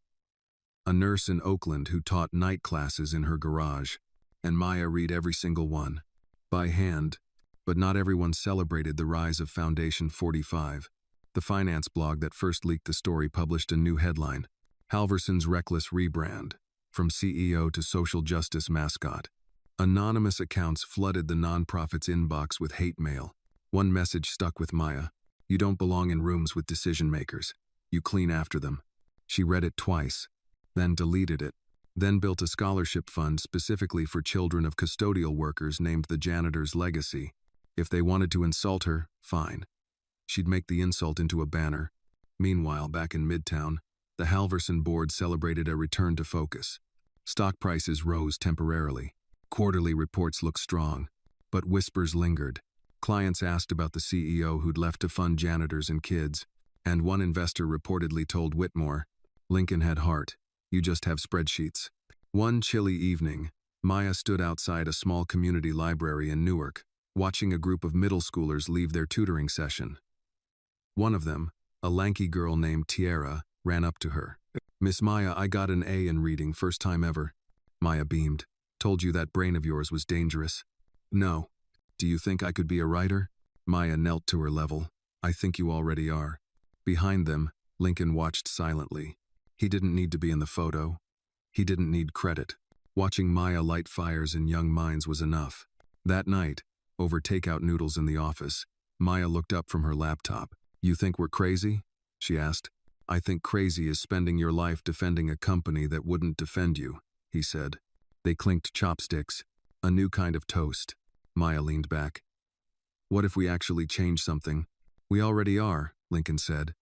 A nurse in Oakland who taught night classes in her garage. And Maya read every single one. By hand. But not everyone celebrated the rise of Foundation 45. The finance blog that first leaked the story published a new headline. Halverson's reckless rebrand. From CEO to social justice mascot. Anonymous accounts flooded the nonprofit's inbox with hate mail. One message stuck with Maya. You don't belong in rooms with decision makers. You clean after them. She read it twice, then deleted it, then built a scholarship fund specifically for children of custodial workers named the Janitor's Legacy. If they wanted to insult her, fine. She'd make the insult into a banner. Meanwhile, back in Midtown, the Halverson board celebrated a return to focus. Stock prices rose temporarily. Quarterly reports looked strong, but whispers lingered. Clients asked about the CEO who'd left to fund janitors and kids, and one investor reportedly told Whitmore, Lincoln had heart, you just have spreadsheets. One chilly evening, Maya stood outside a small community library in Newark, watching a group of middle schoolers leave their tutoring session. One of them, a lanky girl named Tiara, ran up to her. Miss Maya, I got an A in reading, first time ever. Maya beamed. Told you that brain of yours was dangerous. No. Do you think I could be a writer? Maya knelt to her level. I think you already are. Behind them, Lincoln watched silently. He didn't need to be in the photo. He didn't need credit. Watching Maya light fires in young minds was enough. That night, over takeout noodles in the office, Maya looked up from her laptop. You think we're crazy? She asked. I think crazy is spending your life defending a company that wouldn't defend you, he said. They clinked chopsticks. A new kind of toast. Maya leaned back. What if we actually change something? We already are, Lincoln said.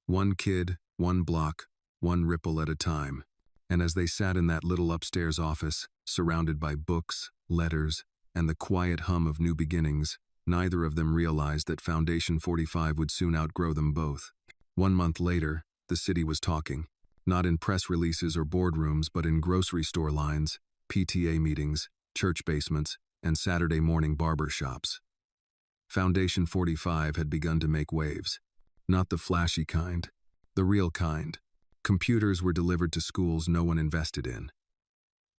One kid, one block, one ripple at a time. And as they sat in that little upstairs office, surrounded by books, letters, and the quiet hum of new beginnings, neither of them realized that Foundation 45 would soon outgrow them both. 1 month later, the city was talking. Not in press releases or boardrooms, but in grocery store lines, PTA meetings, church basements, and Saturday morning barber shops. Foundation 45 had begun to make waves. Not the flashy kind, the real kind. Computers were delivered to schools no one invested in.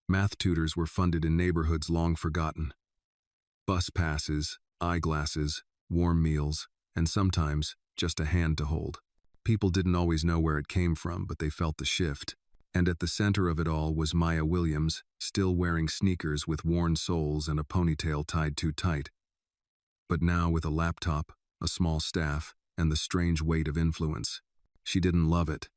Math tutors were funded in neighborhoods long forgotten. Bus passes, eyeglasses, warm meals, and sometimes just a hand to hold. People didn't always know where it came from, but they felt the shift. And at the center of it all was Maya Williams, still wearing sneakers with worn soles and a ponytail tied too tight. But now with a laptop, a small staff, and the strange weight of influence. She didn't love it,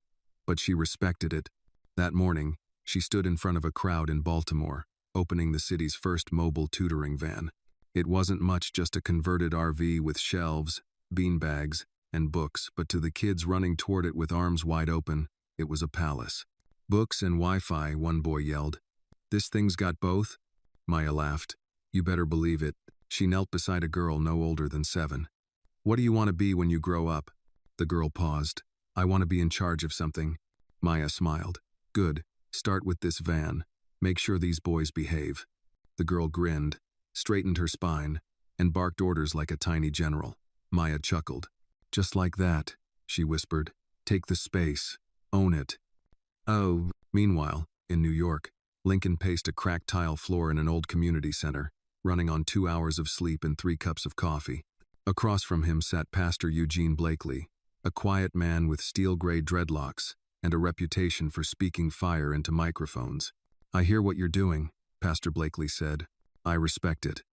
but she respected it. That morning, she stood in front of a crowd in Baltimore, opening the city's first mobile tutoring van. It wasn't much, just a converted RV with shelves, beanbags, and books, but to the kids running toward it with arms wide open, it was a palace. Books and Wi-Fi, one boy yelled. This thing's got both? Maya laughed. You better believe it. She knelt beside a girl no older than 7. What do you want to be when you grow up? The girl paused. I want to be in charge of something. Maya smiled. Good. Start with this van. Make sure these boys behave. The girl grinned, straightened her spine, and barked orders like a tiny general. Maya chuckled. Just like that, she whispered. Take the space. Own it. Oh, meanwhile, in New York, Lincoln paced a cracked tile floor in an old community center, running on 2 hours of sleep and 3 cups of coffee. Across from him sat Pastor Eugene Blakely, a quiet man with steel-gray dreadlocks and a reputation for speaking fire into microphones. "I hear what you're doing," Pastor Blakely said. "I respect it.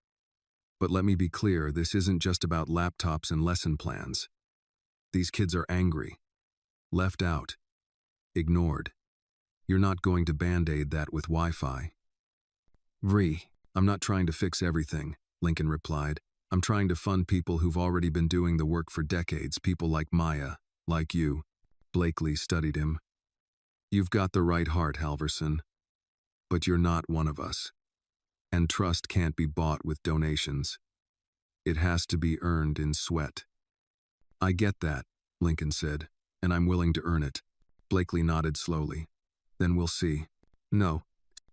But let me be clear, this isn't just about laptops and lesson plans. These kids are angry, left out, ignored. You're not going to band-aid that with Wi-Fi." "I'm not trying to fix everything," Lincoln replied. "I'm trying to fund people who've already been doing the work for decades, people like Maya, like you." Blakely studied him. "You've got the right heart, Halverson, but you're not one of us. And trust can't be bought with donations. It has to be earned in sweat." "I get that," Lincoln said, "and I'm willing to earn it." Blakely nodded slowly. "Then we'll see." No.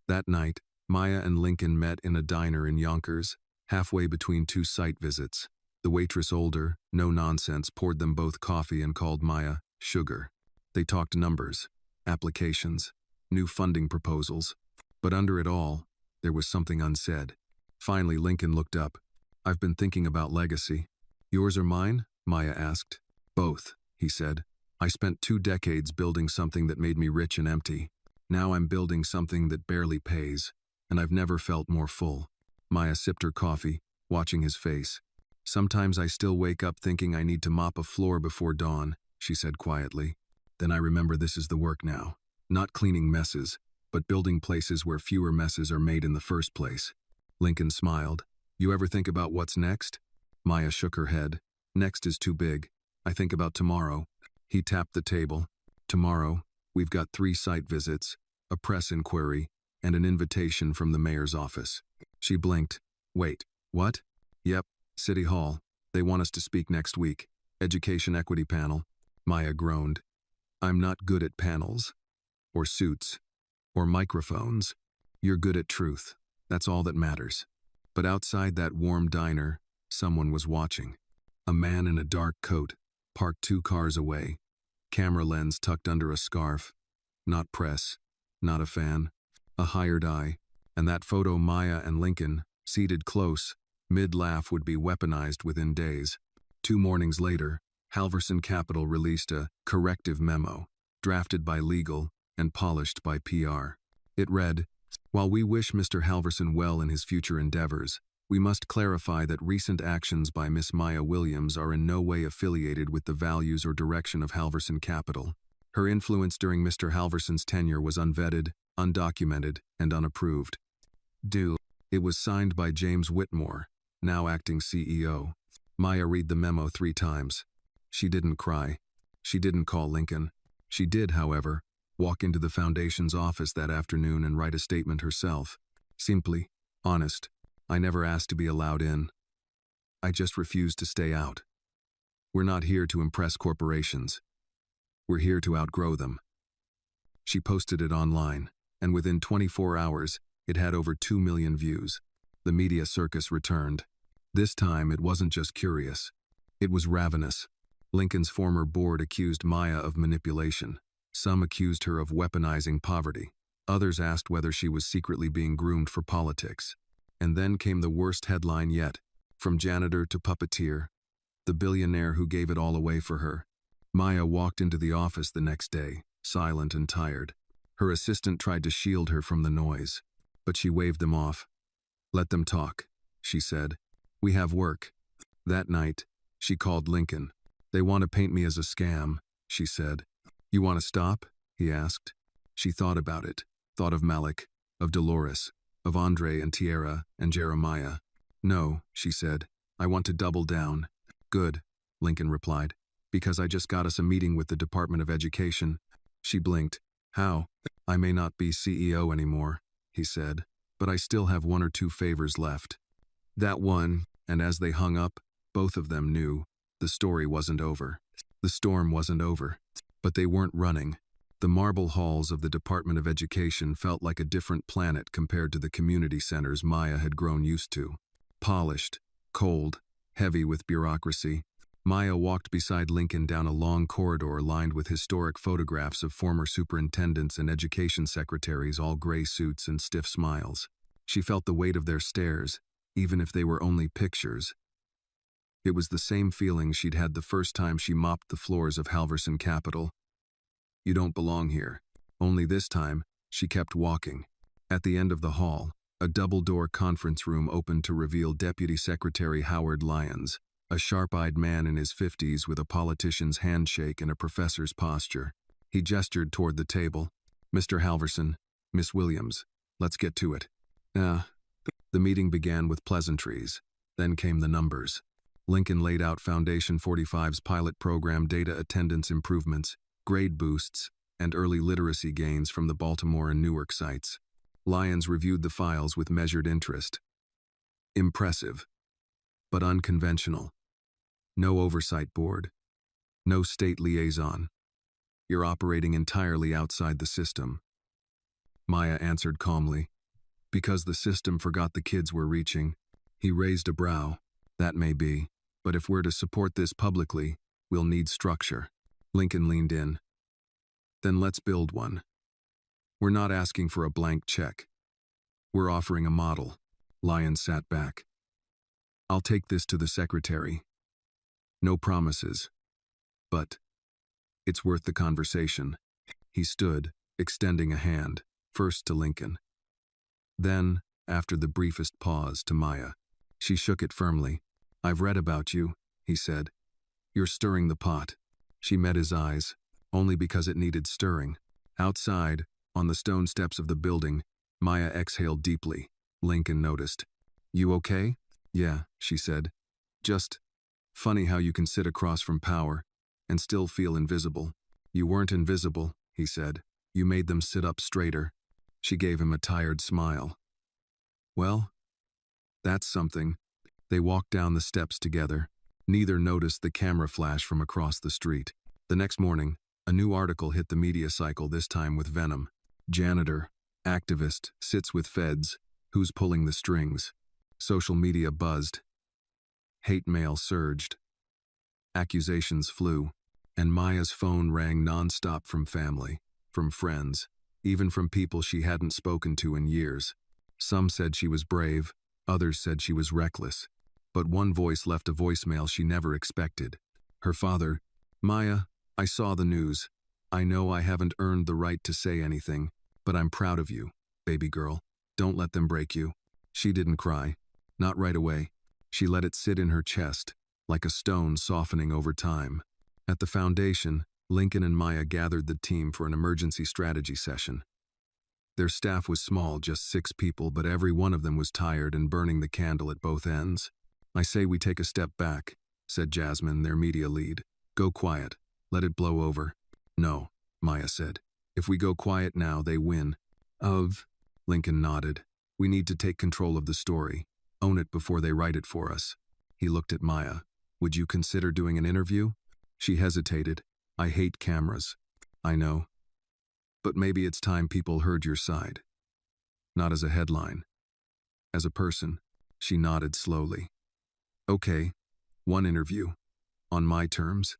That night, Maya and Lincoln met in a diner in Yonkers, halfway between two site visits. The waitress, older, no nonsense, poured them both coffee and called Maya Sugar. They talked numbers, applications, new funding proposals. But under it all, there was something unsaid. Finally, Lincoln looked up. "I've been thinking about legacy." "Yours or mine?" Maya asked. "Both," he said. "I spent 2 decades building something that made me rich and empty. Now I'm building something that barely pays, and I've never felt more full." Maya sipped her coffee, watching his face. "Sometimes I still wake up thinking I need to mop a floor before dawn," she said quietly. "Then I remember this is the work now. Not cleaning messes, but building places where fewer messes are made in the first place." Lincoln smiled. "You ever think about what's next?" Maya shook her head. "Next is too big. I think about tomorrow." He tapped the table. "Tomorrow, we've got 3 site visits, a press inquiry, and an invitation from the mayor's office." She blinked. "Wait, what?" "Yep, City Hall. They want us to speak next week. Education equity panel." Maya groaned. "I'm not good at panels, or suits, or microphones. You're good at truth. That's all that matters." But outside that warm diner, someone was watching. A man in a dark coat, parked 2 cars away, camera lens tucked under a scarf. Not press, not a fan, a hired eye. And that photo, Maya and Lincoln, seated close, mid-laugh, would be weaponized within days. 2 mornings later, Halverson Capital released a corrective memo, drafted by legal and polished by PR. It read, "While we wish Mr. Halverson well in his future endeavors, we must clarify that recent actions by Miss Maya Williams are in no way affiliated with the values or direction of Halverson Capital. Her influence during Mr. Halverson's tenure was unvetted, undocumented, and unapproved." It was signed by James Whitmore, now acting CEO. Maya read the memo 3 times. She didn't cry. She didn't call Lincoln. She did, however, walk into the foundation's office that afternoon and write a statement herself. Simply, honest. "I never asked to be allowed in. I just refused to stay out. We're not here to impress corporations. We're here to outgrow them." She posted it online, and within 24 hours, it had over 2 million views. The media circus returned. This time, it wasn't just curious. It was ravenous. Lincoln's former board accused Maya of manipulation. Some accused her of weaponizing poverty. Others asked whether she was secretly being groomed for politics. And then came the worst headline yet. From janitor to puppeteer, the billionaire who gave it all away for her. Maya walked into the office the next day, silent and tired. Her assistant tried to shield her from the noise, but she waved them off. "Let them talk," she said. "We have work." That night, she called Lincoln. "They want to paint me as a scam," she said. "You want to stop?" he asked. She thought about it, thought of Malik, of Dolores, of Andre and Tierra and Jeremiah. "No," she said. "I want to double down." "Good," Lincoln replied, "because I just got us a meeting with the Department of Education." She blinked. "How?" "I may not be CEO anymore," he said, "but I still have 1 or 2 favors left." That one, and as they hung up, both of them knew the story wasn't over. The storm wasn't over, but they weren't running. The marble halls of the Department of Education felt like a different planet compared to the community centers Maya had grown used to. Polished, cold, heavy with bureaucracy. Maya walked beside Lincoln down a long corridor lined with historic photographs of former superintendents and education secretaries, all gray suits and stiff smiles. She felt the weight of their stares, even if they were only pictures. It was the same feeling she'd had the first time she mopped the floors of Halverson Capital. You don't belong here. Only this time, she kept walking. At the end of the hall, a double-door conference room opened to reveal Deputy Secretary Howard Lyons, a sharp-eyed man in his 50s with a politician's handshake and a professor's posture. He gestured toward the table. Mr. Halverson, Miss Williams, let's get to it. The meeting began with pleasantries. Then came the numbers. Lincoln laid out Foundation 45's pilot program data attendance improvements, grade boosts, and early literacy gains from the Baltimore and Newark sites. Lyons reviewed the files with measured interest. Impressive, but unconventional. No oversight board. No state liaison. You're operating entirely outside the system. Maya answered calmly. Because the system forgot the kids we're reaching. He raised a brow. That may be, but if we're to support this publicly, we'll need structure. Lincoln leaned in. Then let's build one. We're not asking for a blank check. We're offering a model. Lyons sat back. I'll take this to the secretary. No promises. But it's worth the conversation. He stood, extending a hand, first to Lincoln. Then, after the briefest pause, to Maya. She shook it firmly. I've read about you, he said. You're stirring the pot. She met his eyes, only because it needed stirring. Outside, on the stone steps of the building, Maya exhaled deeply. Lincoln noticed. You okay? Yeah, she said. Just funny how you can sit across from power and still feel invisible. You weren't invisible, he said. You made them sit up straighter. She gave him a tired smile. Well, that's something. They walked down the steps together. Neither noticed the camera flash from across the street. The next morning, a new article hit the media cycle, this time with venom. Janitor, activist, sits with feds. Who's pulling the strings? Social media buzzed. Hate mail surged. Accusations flew. And Maya's phone rang nonstop from family, from friends, even from people she hadn't spoken to in years. Some said she was brave, others said she was reckless. But one voice left a voicemail she never expected. Her father, Maya, I saw the news. I know I haven't earned the right to say anything, but I'm proud of you, baby girl. Don't let them break you. She didn't cry. Not right away. She let it sit in her chest, like a stone softening over time. At the foundation, Lincoln and Maya gathered the team for an emergency strategy session. Their staff was small, just 6 people, but every one of them was tired and burning the candle at both ends. I say we take a step back, said Jasmine, their media lead. Go quiet. Let it blow over. No, Maya said. If we go quiet now, they win. Lincoln nodded. We need to take control of the story. Own it before they write it for us. He looked at Maya. Would you consider doing an interview? She hesitated. I hate cameras. I know. But maybe it's time people heard your side. Not as a headline. As a person. She nodded slowly. Okay, one interview. On my terms.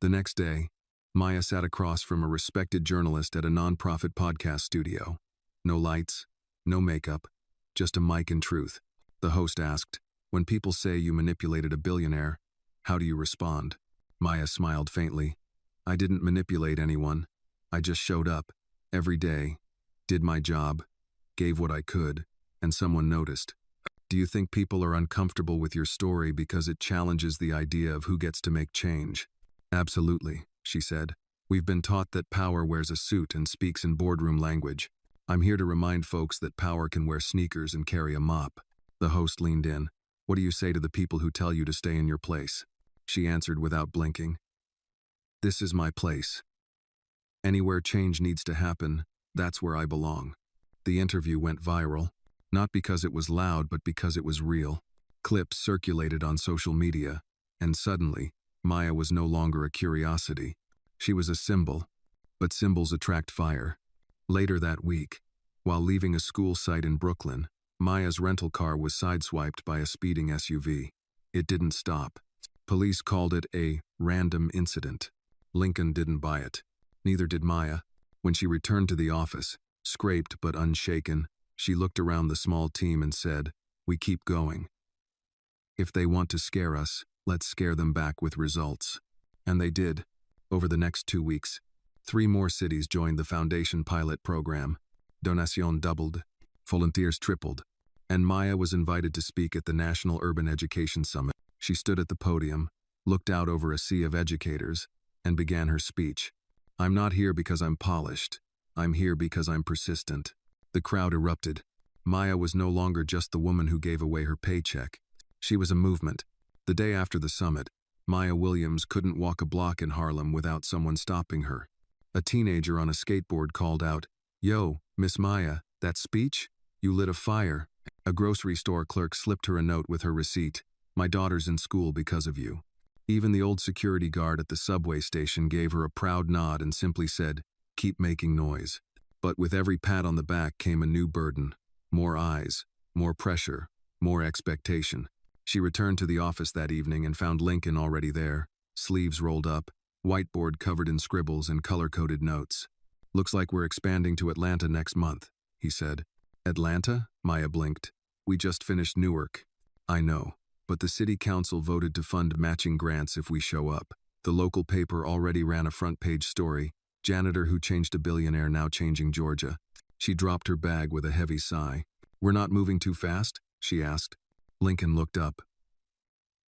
The next day, Maya sat across from a respected journalist at a nonprofit podcast studio. No lights, no makeup, just a mic and truth. The host asked, when people say you manipulated a billionaire, how do you respond? Maya smiled faintly. I didn't manipulate anyone. I just showed up, every day, did my job, gave what I could, and someone noticed. Do you think people are uncomfortable with your story because it challenges the idea of who gets to make change? Absolutely, she said. We've been taught that power wears a suit and speaks in boardroom language. I'm here to remind folks that power can wear sneakers and carry a mop. The host leaned in. What do you say to the people who tell you to stay in your place? She answered without blinking. This is my place. Anywhere change needs to happen, that's where I belong. The interview went viral, not because it was loud, but because it was real. Clips circulated on social media, and suddenly, Maya was no longer a curiosity. She was a symbol, but symbols attract fire. Later that week, while leaving a school site in Brooklyn, Maya's rental car was sideswiped by a speeding SUV. It didn't stop. Police called it a random incident. Lincoln didn't buy it. Neither did Maya. When she returned to the office, scraped but unshaken, she looked around the small team and said, we keep going. If they want to scare us, let's scare them back with results. And they did. Over the next 2 weeks, 3 more cities joined the Foundation pilot program. Donation doubled. Volunteers tripled. And Maya was invited to speak at the National Urban Education Summit. She stood at the podium, looked out over a sea of educators, and began her speech. "I'm not here because I'm polished. I'm here because I'm persistent." The crowd erupted. Maya was no longer just the woman who gave away her paycheck. She was a movement. The day after the summit, Maya Williams couldn't walk a block in Harlem without someone stopping her. A teenager on a skateboard called out, "Yo, Miss Maya, that speech? You lit a fire." A grocery store clerk slipped her a note with her receipt. "My daughter's in school because of you." Even the old security guard at the subway station gave her a proud nod and simply said, "Keep making noise." But with every pat on the back came a new burden. More eyes, more pressure, more expectation. She returned to the office that evening and found Lincoln already there, sleeves rolled up, whiteboard covered in scribbles and color-coded notes. "Looks like we're expanding to Atlanta next month," he said. "Atlanta?" Maya blinked. "We just finished Newark." "I know, but the city council voted to fund matching grants if we show up." The local paper already ran a front-page story, "Janitor who changed a billionaire now changing Georgia." She dropped her bag with a heavy sigh. "We're not moving too fast?" she asked. Lincoln looked up.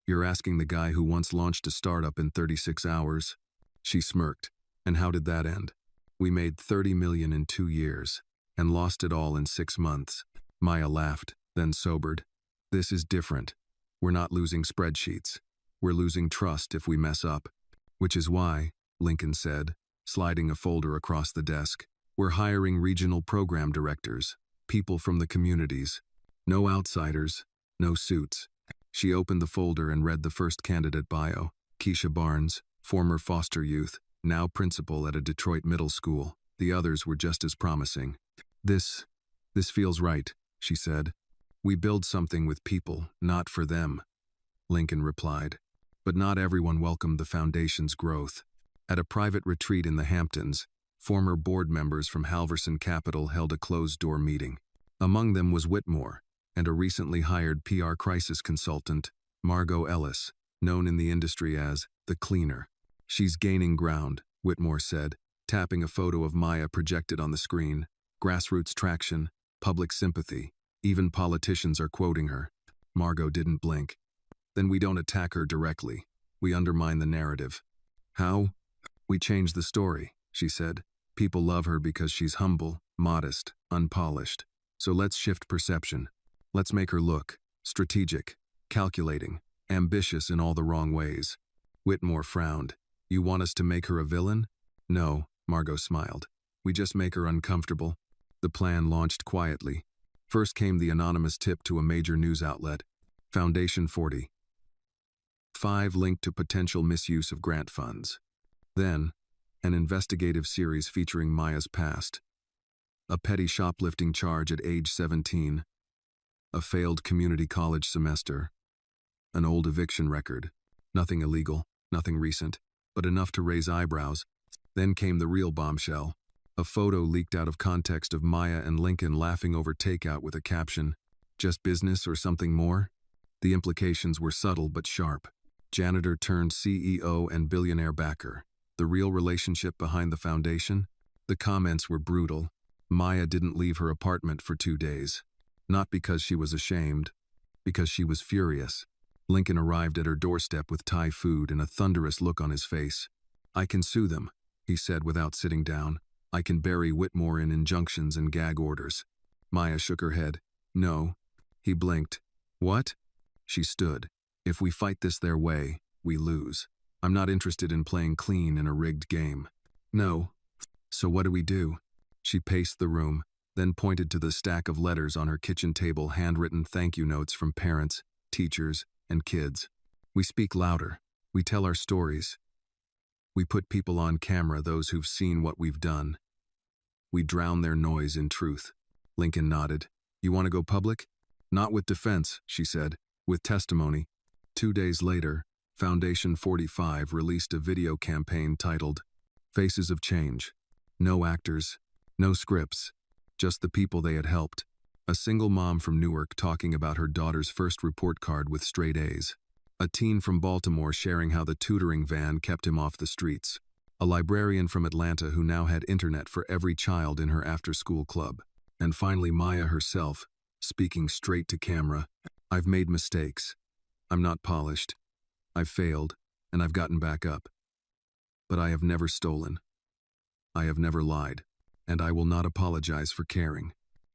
"You're asking the guy who once launched a startup in 36 hours? She smirked. "And how did that end?" "We made $30 million in 2 years, and lost it all in 6 months. Maya laughed, then sobered. "This is different. We're not losing spreadsheets. We're losing trust if we mess up." "Which is why," Lincoln said, sliding a folder across the desk, "we're hiring regional program directors, people from the communities. No outsiders, no suits." She opened the folder and read the first candidate bio, Keisha Barnes, former foster youth, now principal at a Detroit middle school. The others were just as promising. This feels right," she said. "We build something with people, not for them," Lincoln replied. But not everyone welcomed the foundation's growth. At a private retreat in the Hamptons, former board members from Halverson Capital held a closed-door meeting. Among them was Whitmore, and a recently hired PR crisis consultant, Margot Ellis, known in the industry as the Cleaner. "She's gaining ground," Whitmore said, tapping a photo of Maya projected on the screen. "Grassroots traction, public sympathy. Even politicians are quoting her." Margot didn't blink. "Then we don't attack her directly. We undermine the narrative." "How?" "We change the story," she said. "People love her because she's humble, modest, unpolished. So let's shift perception. Let's make her look strategic, calculating, ambitious in all the wrong ways." Whitmore frowned. "You want us to make her a villain?" "No," Margot smiled. "We just make her uncomfortable." The plan launched quietly. First came the anonymous tip to a major news outlet. Foundation 40. 5 linked to potential misuse of grant funds. Then, an investigative series featuring Maya's past. A petty shoplifting charge at age 17. A failed community college semester. An old eviction record. Nothing illegal, nothing recent, but enough to raise eyebrows. Then came the real bombshell. A photo leaked out of context of Maya and Lincoln laughing over takeout with a caption, "Just business or something more?" The implications were subtle but sharp. Janitor turned CEO and billionaire backer. The real relationship behind the foundation? The comments were brutal. Maya didn't leave her apartment for 2 days. Not because she was ashamed, because she was furious. Lincoln arrived at her doorstep with Thai food and a thunderous look on his face. "I can sue them," he said without sitting down. "I can bury Whitmore in injunctions and gag orders." Maya shook her head. "No." He blinked. "What?" She stood. "If we fight this their way, we lose. I'm not interested in playing clean in a rigged game." "No." "So what do we do?" She paced the room, then pointed to the stack of letters on her kitchen table, handwritten thank you notes from parents, teachers, and kids. "We speak louder. We tell our stories. We put people on camera, those who've seen what we've done. We drown their noise in truth." Lincoln nodded. "You want to go public?" "Not with defense," she said. "With testimony." 2 days later, Foundation 45 released a video campaign titled, "Faces of Change." No actors, no scripts, just the people they had helped. A single mom from Newark talking about her daughter's first report card with straight A's. A teen from Baltimore sharing how the tutoring van kept him off the streets. a librarian from Atlanta who now had internet for every child in her after-school club. And finally Maya herself, speaking straight to camera. I've made mistakes. I'm not polished. I've failed, and I've gotten back up. But I have never stolen. I have never lied. And I will not apologize for caring.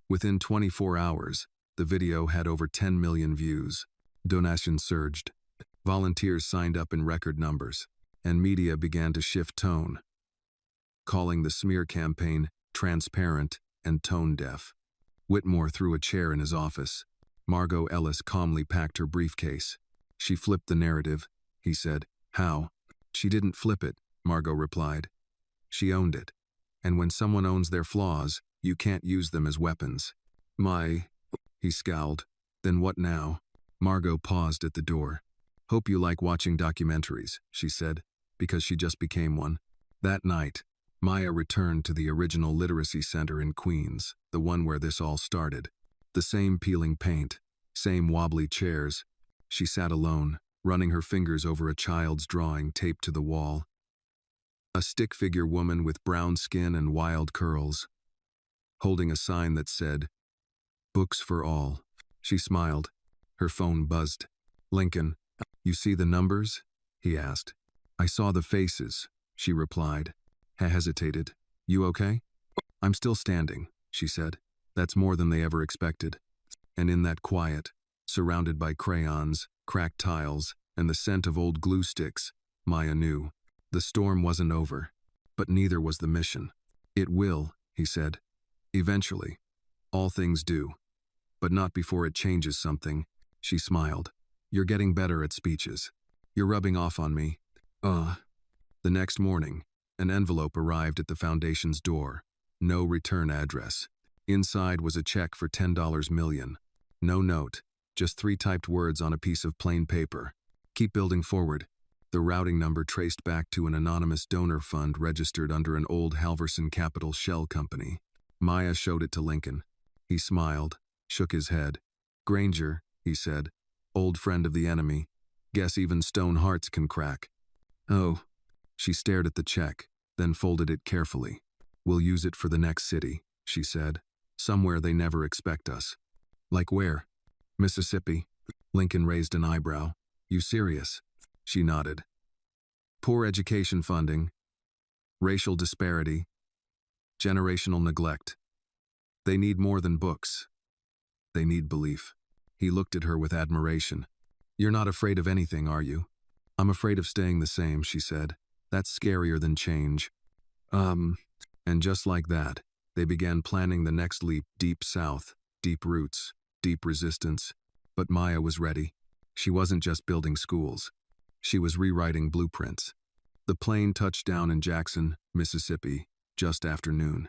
Within 24 hours, the video had over 10 million views. Donations surged. Volunteers signed up in record numbers. And media began to shift tone, calling the smear campaign transparent and tone-deaf. Whitmore threw a chair in his office. Margot Ellis calmly packed her briefcase. She flipped the narrative, he said. How? She didn't flip it, Margot replied. She owned it. And when someone owns their flaws, you can't use them as weapons. He scowled. Then what now? Margot paused at the door. Hope you like watching documentaries, she said, because she just became one. That night, Maya returned to the original literacy center in Queens, the one where this all started. The same peeling paint, same wobbly chairs. She sat alone, running her fingers over a child's drawing taped to the wall. A stick-figure woman with brown skin and wild curls, holding a sign that said, Books for All. She smiled. Her phone buzzed. Lincoln, you see the numbers? He asked. I saw the faces, she replied. Hesitated. You okay? I'm still standing, she said. That's more than they ever expected. And in that quiet, surrounded by crayons, cracked tiles, and the scent of old glue sticks, Maya knew. The storm wasn't over, but neither was the mission. It will, he said. Eventually. All things do. But not before it changes something. She smiled. You're getting better at speeches. You're rubbing off on me. The next morning, an envelope arrived at the foundation's door. No return address. Inside was a check for $10 million. No note, just 3 typed words on a piece of plain paper. Keep building forward. The routing number traced back to an anonymous donor fund registered under an old Halverson Capital shell company. Maya showed it to Lincoln. He smiled, shook his head. Granger, he said, old friend of the enemy. Guess even stone hearts can crack. Oh. She stared at the check, then folded it carefully. We'll use it for the next city, she said. Somewhere they never expect us. Like where? Mississippi. Lincoln raised an eyebrow. You serious? She nodded. Poor education funding, racial disparity, generational neglect. They need more than books. They need belief. He looked at her with admiration. You're not afraid of anything, are you? I'm afraid of staying the same, she said. That's scarier than change. And just like that, they began planning the next leap deep south, deep roots, deep resistance. But Maya was ready. She wasn't just building schools. She was rewriting blueprints. The plane touched down in Jackson, Mississippi, just after noon.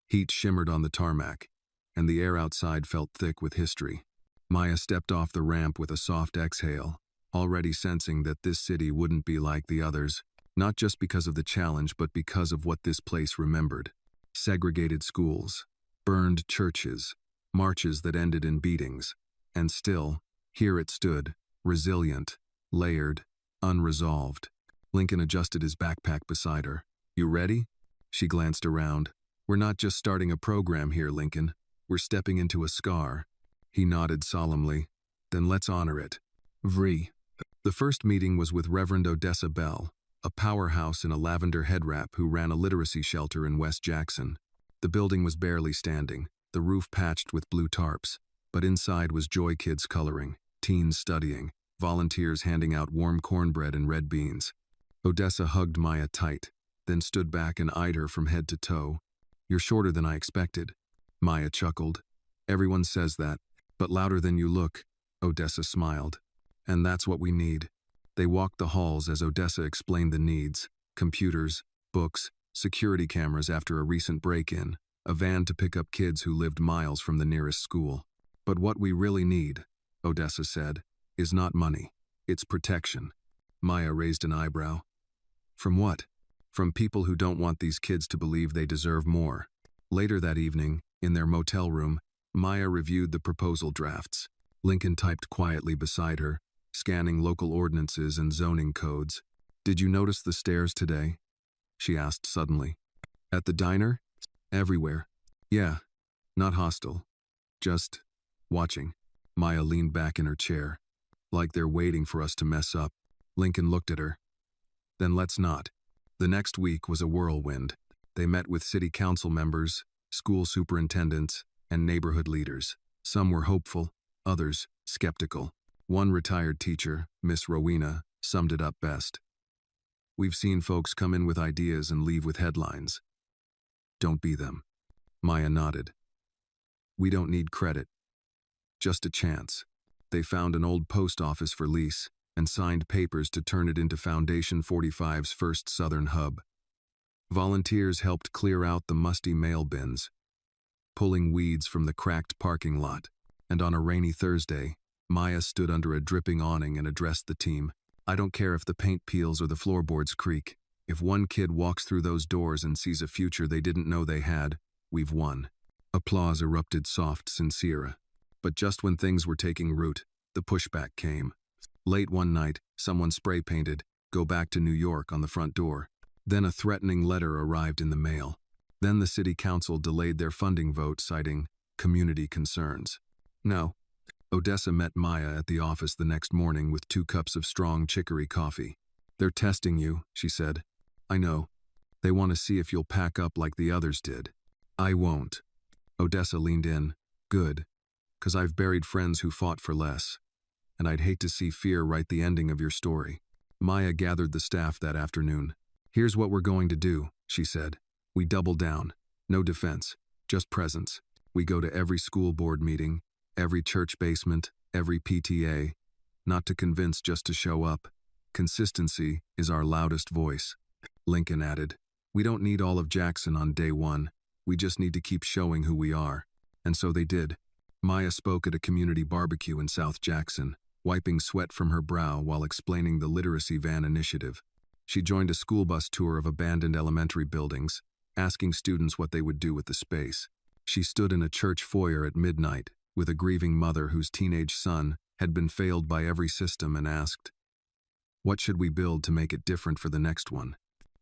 Heat shimmered on the tarmac, and the air outside felt thick with history. Maya stepped off the ramp with a soft exhale, already sensing that this city wouldn't be like the others, not just because of the challenge but because of what this place remembered. Segregated schools, burned churches, marches that ended in beatings. And still, here it stood, resilient, layered, unresolved. Lincoln adjusted his backpack beside her. You ready? She glanced around. We're not just starting a program here, Lincoln. We're stepping into a scar. He nodded solemnly. Then let's honor it. Vri. The first meeting was with Reverend Odessa Bell, a powerhouse in a lavender head wrap who ran a literacy shelter in West Jackson. The building was barely standing, the roof patched with blue tarps, but inside was Joy Kids coloring, teens studying, volunteers handing out warm cornbread and red beans. Odessa hugged Maya tight, then stood back and eyed her from head to toe. You're shorter than I expected. Maya chuckled. Everyone says that, but louder than you look. Odessa smiled. And that's what we need. They walked the halls as Odessa explained the needs. Computers, books, security cameras after a recent break-in, a van to pick up kids who lived miles from the nearest school. But what we really need, Odessa said, is not money. It's protection. Maya raised an eyebrow. From what? From people who don't want these kids to believe they deserve more. Later that evening, in their motel room, Maya reviewed the proposal drafts. Lincoln typed quietly beside her, scanning local ordinances and zoning codes. Did you notice the stairs today? she asked suddenly. At the diner? Everywhere. Yeah, not hostile. Just watching. Maya leaned back in her chair. Like they're waiting for us to mess up. Lincoln looked at her. Then let's not. The next week was a whirlwind. They met with city council members, school superintendents, and neighborhood leaders. Some were hopeful, others skeptical. One retired teacher, Miss Rowena, summed it up best. We've seen folks come in with ideas and leave with headlines. Don't be them. Maya nodded. We don't need credit. Just a chance. They found an old post office for lease and signed papers to turn it into Foundation 45's first southern hub. Volunteers helped clear out the musty mail bins, pulling weeds from the cracked parking lot, and on a rainy Thursday, Maya stood under a dripping awning and addressed the team. I don't care if the paint peels or the floorboards creak. If one kid walks through those doors and sees a future they didn't know they had, we've won. Applause erupted soft, sincere. But just when things were taking root, the pushback came. Late one night, someone spray-painted, "Go back to New York" on the front door. Then a threatening letter arrived in the mail. Then the city council delayed their funding vote, citing community concerns. No. Odessa met Maya at the office the next morning with 2 cups of strong chicory coffee. They're testing you, she said. I know. They want to see if you'll pack up like the others did. I won't. Odessa leaned in. Good. 'Cause I've buried friends who fought for less. And I'd hate to see fear write the ending of your story. Maya gathered the staff that afternoon. Here's what we're going to do, she said. We double down. No defense, just presence. We go to every school board meeting, every church basement, every PTA. Not to convince, just to show up. Consistency is our loudest voice. Lincoln added, we don't need all of Jackson on day one. We just need to keep showing who we are. And so they did. Maya spoke at a community barbecue in South Jackson, wiping sweat from her brow while explaining the literacy van initiative. She joined a school bus tour of abandoned elementary buildings, asking students what they would do with the space. She stood in a church foyer at midnight with a grieving mother whose teenage son had been failed by every system and asked, what should we build to make it different for the next one?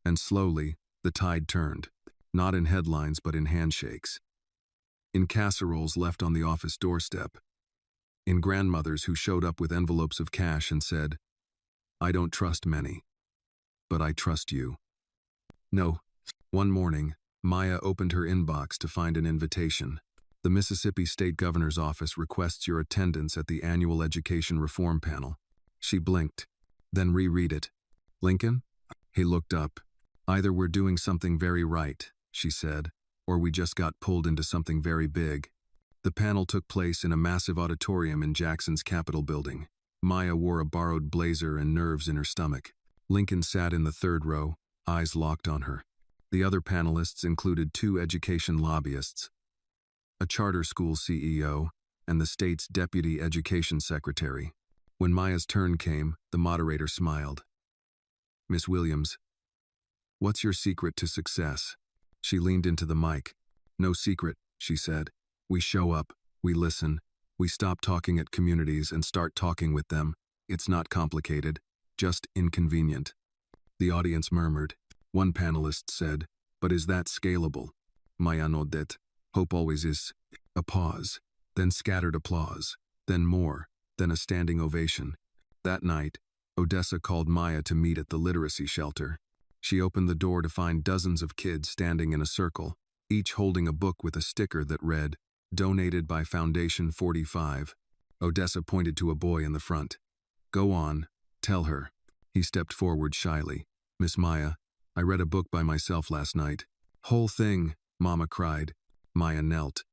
And slowly, the tide turned, not in headlines but in handshakes. In casseroles left on the office doorstep. In grandmothers who showed up with envelopes of cash and said, I don't trust many, but I trust you. No. One morning, Maya opened her inbox to find an invitation. The Mississippi State Governor's Office requests your attendance at the annual Education Reform Panel. She blinked, then reread it. Lincoln? He looked up. Either we're doing something very right, she said, or we just got pulled into something very big. The panel took place in a massive auditorium in Jackson's Capitol building. Maya wore a borrowed blazer and nerves in her stomach. Lincoln sat in the third row, eyes locked on her. The other panelists included 2 education lobbyists, a charter school CEO, and the state's deputy education secretary. When Maya's turn came, the moderator smiled. Miss Williams, what's your secret to success? She leaned into the mic. No secret, she said. We show up, we listen, we stop talking at communities and start talking with them. It's not complicated, just inconvenient. The audience murmured. One panelist said, but is that scalable? Maya nodded. Hope always is. A pause, then scattered applause, then more, then a standing ovation. That night, Odessa called Maya to meet at the literacy shelter. She opened the door to find dozens of kids standing in a circle, each holding a book with a sticker that read, Donated by Foundation 45. Odessa pointed to a boy in the front. Go on, tell her. He stepped forward shyly. Miss Maya, I read a book by myself last night. Whole thing, Mama cried. Maya knelt.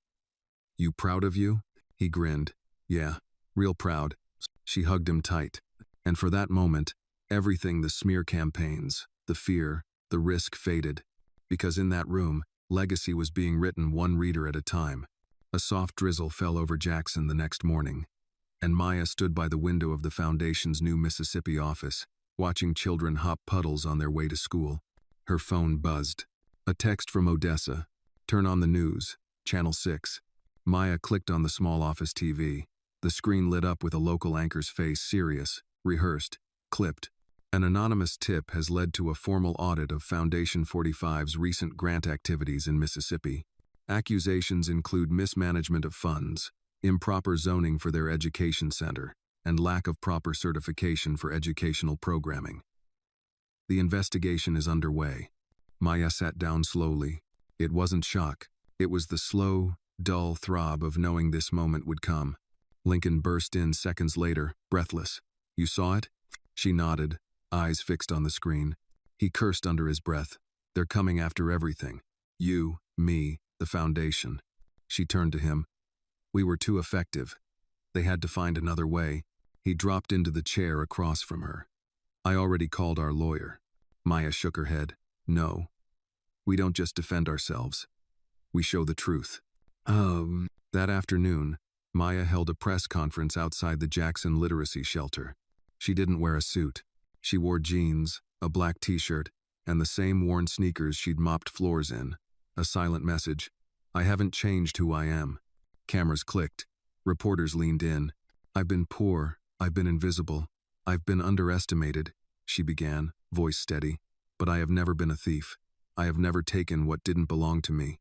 You proud of you? He grinned. Yeah, real proud. She hugged him tight. And for that moment, everything, the smear campaigns, the fear, the risk faded. Because in that room, legacy was being written one reader at a time. A soft drizzle fell over Jackson the next morning, and Maya stood by the window of the Foundation's new Mississippi office, watching children hop puddles on their way to school. Her phone buzzed. A text from Odessa. Turn on the news, Channel 6. Maya clicked on the small office TV. The screen lit up with a local anchor's face, serious, rehearsed, clipped. An anonymous tip has led to a formal audit of Foundation 45's recent grant activities in Mississippi. Accusations include mismanagement of funds, improper zoning for their education center, and lack of proper certification for educational programming. The investigation is underway. Maya sat down slowly. It wasn't shock. It was the slow, dull throb of knowing this moment would come. Lincoln burst in seconds later, breathless. "You saw it?" She nodded, eyes fixed on the screen. He cursed under his breath. "They're coming after everything. You, me, the Foundation." She turned to him. "We were too effective. They had to find another way." He dropped into the chair across from her. "I already called our lawyer." Maya shook her head. "No. We don't just defend ourselves. We show the truth." That afternoon, Maya held a press conference outside the Jackson Literacy Shelter. She didn't wear a suit. She wore jeans, a black t-shirt, and the same worn sneakers she'd mopped floors in. A silent message: "I haven't changed who I am." Cameras clicked. Reporters leaned in. "I've been poor. I've been invisible. I've been underestimated," she began, voice steady. "But I have never been a thief. I have never taken what didn't belong to me.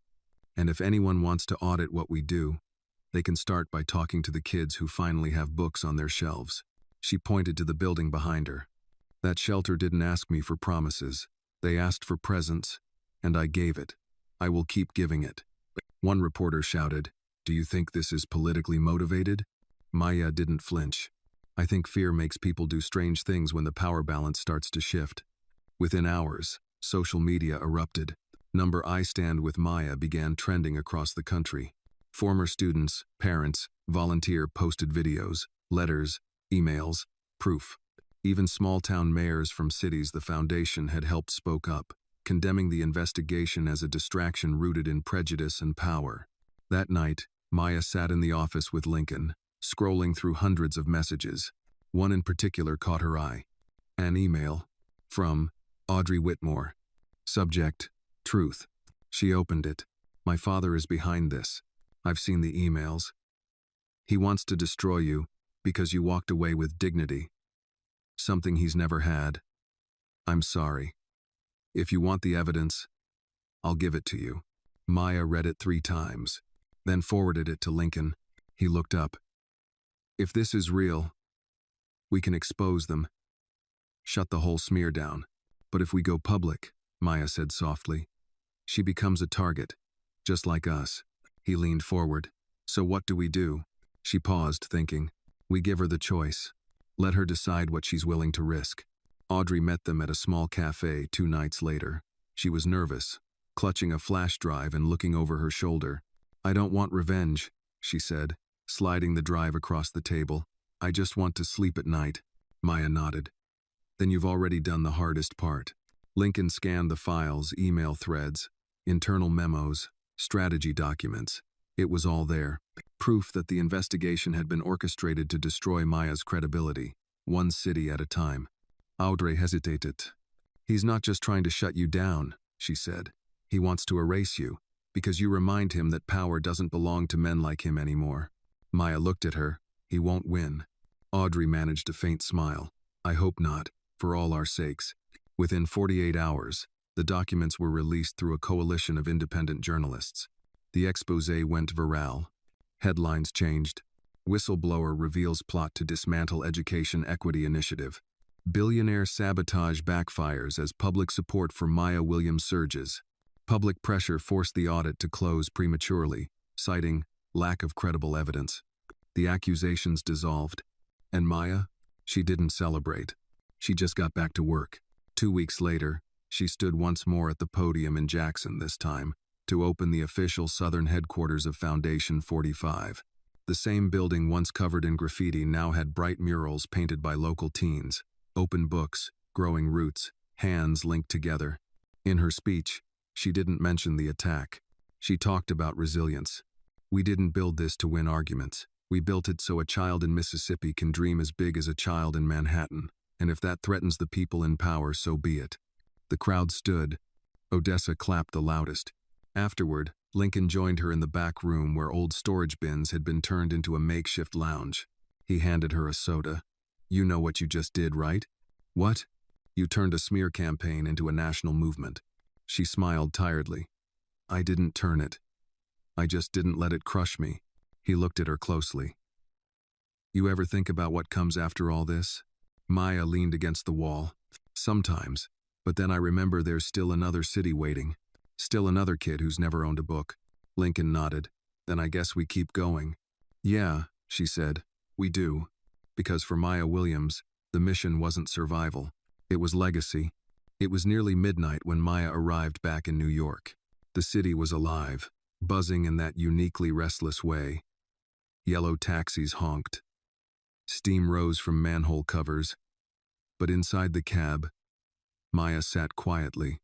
And if anyone wants to audit what we do, they can start by talking to the kids who finally have books on their shelves." She pointed to the building behind her. "That shelter didn't ask me for promises. They asked for presence, and I gave it. I will keep giving it." One reporter shouted, "Do you think this is politically motivated?" Maya didn't flinch. "I think fear makes people do strange things when the power balance starts to shift." Within hours, social media erupted. "I Stand With Maya" began trending across the country. Former students, parents, volunteers posted videos, letters, emails, proof. Even small-town mayors from cities the Foundation had helped spoke up, condemning the investigation as a distraction rooted in prejudice and power. That night, Maya sat in the office with Lincoln, scrolling through hundreds of messages. One in particular caught her eye. An email from Audrey Whitmore. Subject: Truth. She opened it. "My father is behind this. I've seen the emails. He wants to destroy you because you walked away with dignity. Something he's never had. I'm sorry. If you want the evidence, I'll give it to you." Maya read it 3 times, then forwarded it to Lincoln. He looked up. "If this is real, we can expose them. Shut the whole smear down. But if we go public," Maya said softly, "she becomes a target, just like us." He leaned forward. "So what do we do?" She paused, thinking. "We give her the choice. Let her decide what she's willing to risk." Audrey met them at a small cafe 2 nights later. She was nervous, clutching a flash drive and looking over her shoulder. "I don't want revenge," she said, sliding the drive across the table. "I just want to sleep at night." Maya nodded. "Then you've already done the hardest part." Lincoln scanned the files, email threads, internal memos, strategy documents. It was all there. Proof that the investigation had been orchestrated to destroy Maya's credibility, one city at a time. Audrey hesitated. "He's not just trying to shut you down," she said. "He wants to erase you, because you remind him that power doesn't belong to men like him anymore." Maya looked at her. "He won't win." Audrey managed a faint smile. "I hope not, for all our sakes." Within 48 hours, the documents were released through a coalition of independent journalists. The exposé went viral. Headlines changed. "Whistleblower reveals plot to dismantle education equity initiative." "Billionaire sabotage backfires as public support for Maya Williams surges." Public pressure forced the audit to close prematurely, citing lack of credible evidence. The accusations dissolved. And Maya? She didn't celebrate. She just got back to work. 2 weeks later, she stood once more at the podium in Jackson, this time to open the official southern headquarters of Foundation 45. The same building once covered in graffiti now had bright murals painted by local teens, open books, growing roots, hands linked together. In her speech, she didn't mention the attack. She talked about resilience. "We didn't build this to win arguments. We built it so a child in Mississippi can dream as big as a child in Manhattan, and if that threatens the people in power, so be it." The crowd stood. Odessa clapped the loudest. Afterward, Lincoln joined her in the back room where old storage bins had been turned into a makeshift lounge. He handed her a soda. "You know what you just did, right?" "What?" You turned a smear campaign into a national movement. She smiled tiredly. I didn't turn it. I just didn't let it crush me. He looked at her closely. You ever think about what comes after all this? Maya leaned against the wall. Sometimes. But then I remember there's still another city waiting. Still another kid who's never owned a book. Lincoln nodded. Then I guess we keep going. Yeah, she said. We do. Because for Maya Williams, the mission wasn't survival. It was legacy. It was nearly midnight when Maya arrived back in New York. The city was alive, buzzing in that uniquely restless way. Yellow taxis honked. Steam rose from manhole covers. But inside the cab, Maya sat quietly,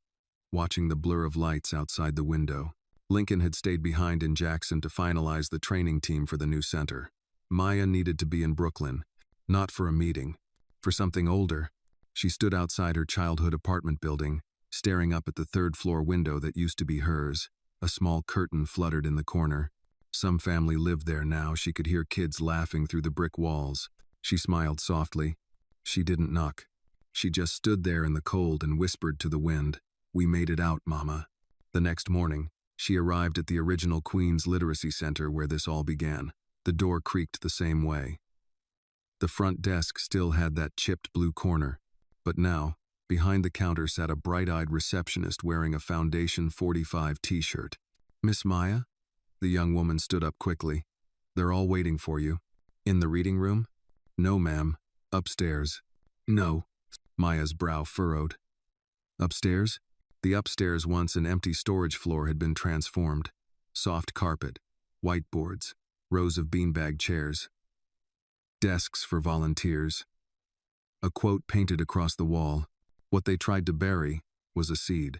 watching the blur of lights outside the window. Lincoln had stayed behind in Jackson to finalize the training team for the new center. Maya needed to be in Brooklyn, not for a meeting, for something older. She stood outside her childhood apartment building, staring up at the third-floor window that used to be hers. A small curtain fluttered in the corner. Some family lived there now. She could hear kids laughing through the brick walls. She smiled softly. She didn't knock. She just stood there in the cold and whispered to the wind, "We made it out, Mama." The next morning, she arrived at the original Queens Literacy Center where this all began. The door creaked the same way. The front desk still had that chipped blue corner, but now, behind the counter sat a bright-eyed receptionist wearing a Foundation 45 t-shirt. "Miss Maya?" The young woman stood up quickly. "They're all waiting for you." "In the reading room?" "No, ma'am. Upstairs." "No." Maya's brow furrowed. Upstairs? The upstairs, once an empty storage floor, had been transformed. Soft carpet, whiteboards, rows of beanbag chairs, desks for volunteers. A quote painted across the wall. What they tried to bury was a seed.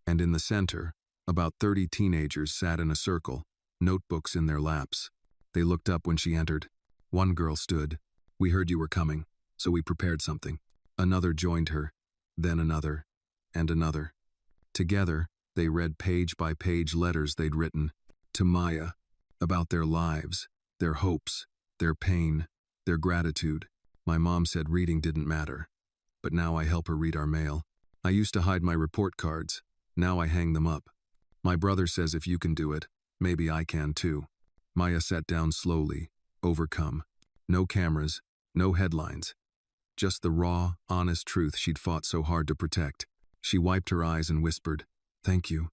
And in the center, about 30 teenagers sat in a circle, notebooks in their laps. They looked up when she entered. One girl stood. "We heard you were coming, so we prepared something." Another joined her, then another, and another. Together, they read page-by-page letters they'd written to Maya about their lives, their hopes, their pain, their gratitude. My mom said reading didn't matter, but now I help her read our mail. I used to hide my report cards. Now I hang them up. My brother says if you can do it, maybe I can too. Maya sat down slowly, overcome. No cameras, no headlines. Just the raw, honest truth she'd fought so hard to protect. She wiped her eyes and whispered, "Thank you."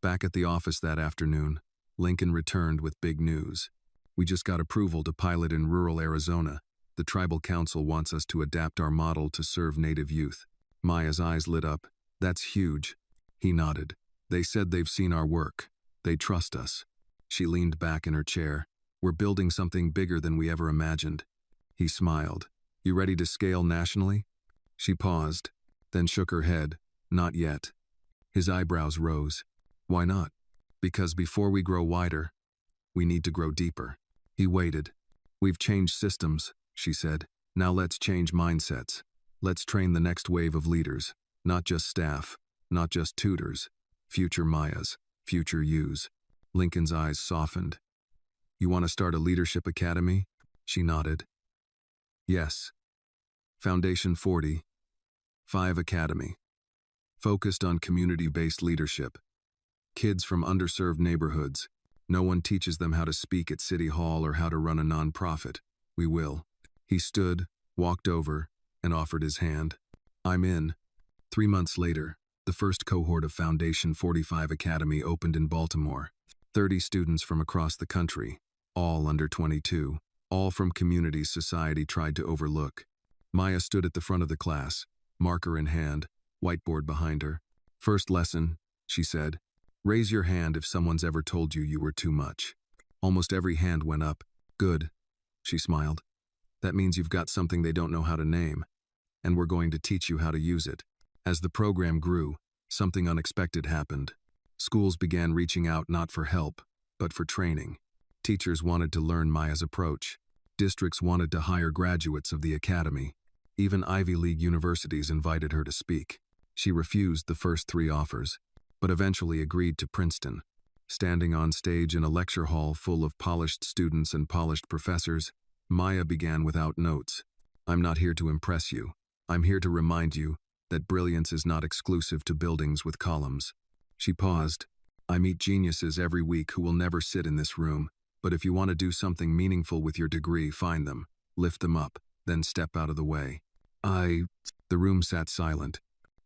Back at the office that afternoon, Lincoln returned with big news. "We just got approval to pilot in rural Arizona. The tribal council wants us to adapt our model to serve native youth." Maya's eyes lit up. "That's huge." He nodded. "They said they've seen our work. They trust us." She leaned back in her chair. "We're building something bigger than we ever imagined." He smiled. "You ready to scale nationally?" She paused, then shook her head. "Not yet." His eyebrows rose. "Why not?" "Because before we grow wider, we need to grow deeper." He waited. "We've changed systems," she said. "Now let's change mindsets. Let's train the next wave of leaders. Not just staff, not just tutors. Future Mayas, future yous." Lincoln's eyes softened. "You want to start a leadership academy?" She nodded. "Yes. Foundation 45 Academy. Focused on community-based leadership. Kids from underserved neighborhoods. No one teaches them how to speak at City Hall or how to run a nonprofit. We will." He stood, walked over, and offered his hand. "I'm in." 3 months later, the first cohort of Foundation 45 Academy opened in Baltimore. 30 students from across the country, all under 22, all from communities society tried to overlook. Maya stood at the front of the class, marker in hand, whiteboard behind her. "First lesson," she said. "Raise your hand if someone's ever told you you were too much." Almost every hand went up. "Good," she smiled. "That means you've got something they don't know how to name, and we're going to teach you how to use it." As the program grew, something unexpected happened. Schools began reaching out not for help, but for training. Teachers wanted to learn Maya's approach. Districts wanted to hire graduates of the academy. Even Ivy League universities invited her to speak. She refused the first 3 offers, but eventually agreed to Princeton. Standing on stage in a lecture hall full of polished students and polished professors, Maya began without notes. "I'm not here to impress you. I'm here to remind you that brilliance is not exclusive to buildings with columns. She paused. I meet geniuses every week who will never sit in this room, but if you want to do something meaningful with your degree, find them, lift them up, then step out of the way. The room sat silent.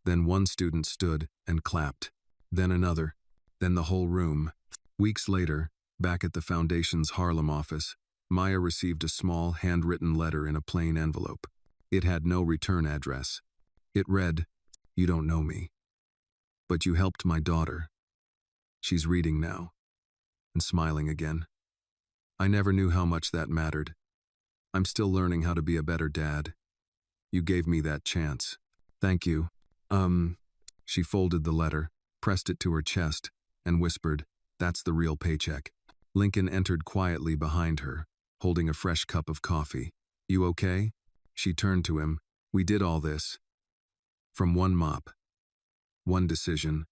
Then one student stood and clapped. Then another. Then the whole room. Weeks later, back at the Foundation's Harlem office, Maya received a small, handwritten letter in a plain envelope. It had no return address. It read, "You don't know me, but you helped my daughter. She's reading now," and smiling again. I never knew how much that mattered. I'm still learning how to be a better dad. You gave me that chance. Thank you. She folded the letter, pressed it to her chest, and whispered, "That's the real paycheck." Lincoln entered quietly behind her, holding a fresh cup of coffee. "You okay?" She turned to him. "We did all this. From one mop. One decision.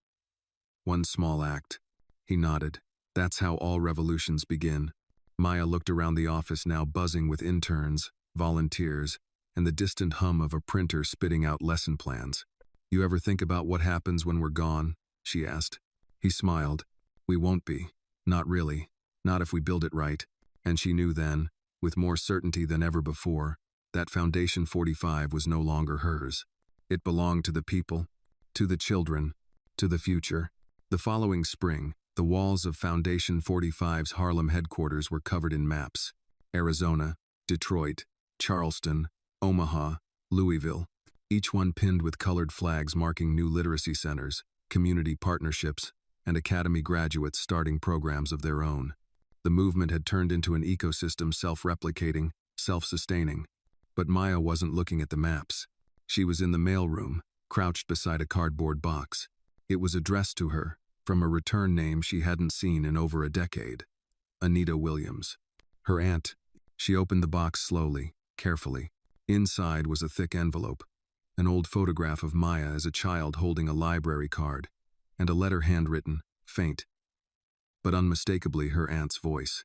One small act." He nodded. "That's how all revolutions begin." Maya looked around the office, now buzzing with interns, volunteers, and the distant hum of a printer spitting out lesson plans. "You ever think about what happens when we're gone?" she asked. He smiled. "We won't be. Not really. Not if we build it right." And she knew then, with more certainty than ever before, that Foundation 45 was no longer hers. It belonged to the people, to the children, to the future. The following spring, the walls of Foundation 45's Harlem headquarters were covered in maps. Arizona, Detroit, Charleston, Omaha, Louisville, each one pinned with colored flags marking new literacy centers, community partnerships, and academy graduates starting programs of their own. The movement had turned into an ecosystem, self-replicating, self-sustaining. But Maya wasn't looking at the maps. She was in the mailroom, crouched beside a cardboard box. It was addressed to her, from a return name she hadn't seen in over a decade. Anita Williams. Her aunt. She opened the box slowly, carefully. Inside was a thick envelope, an old photograph of Maya as a child holding a library card, and a letter handwritten, faint, but unmistakably her aunt's voice.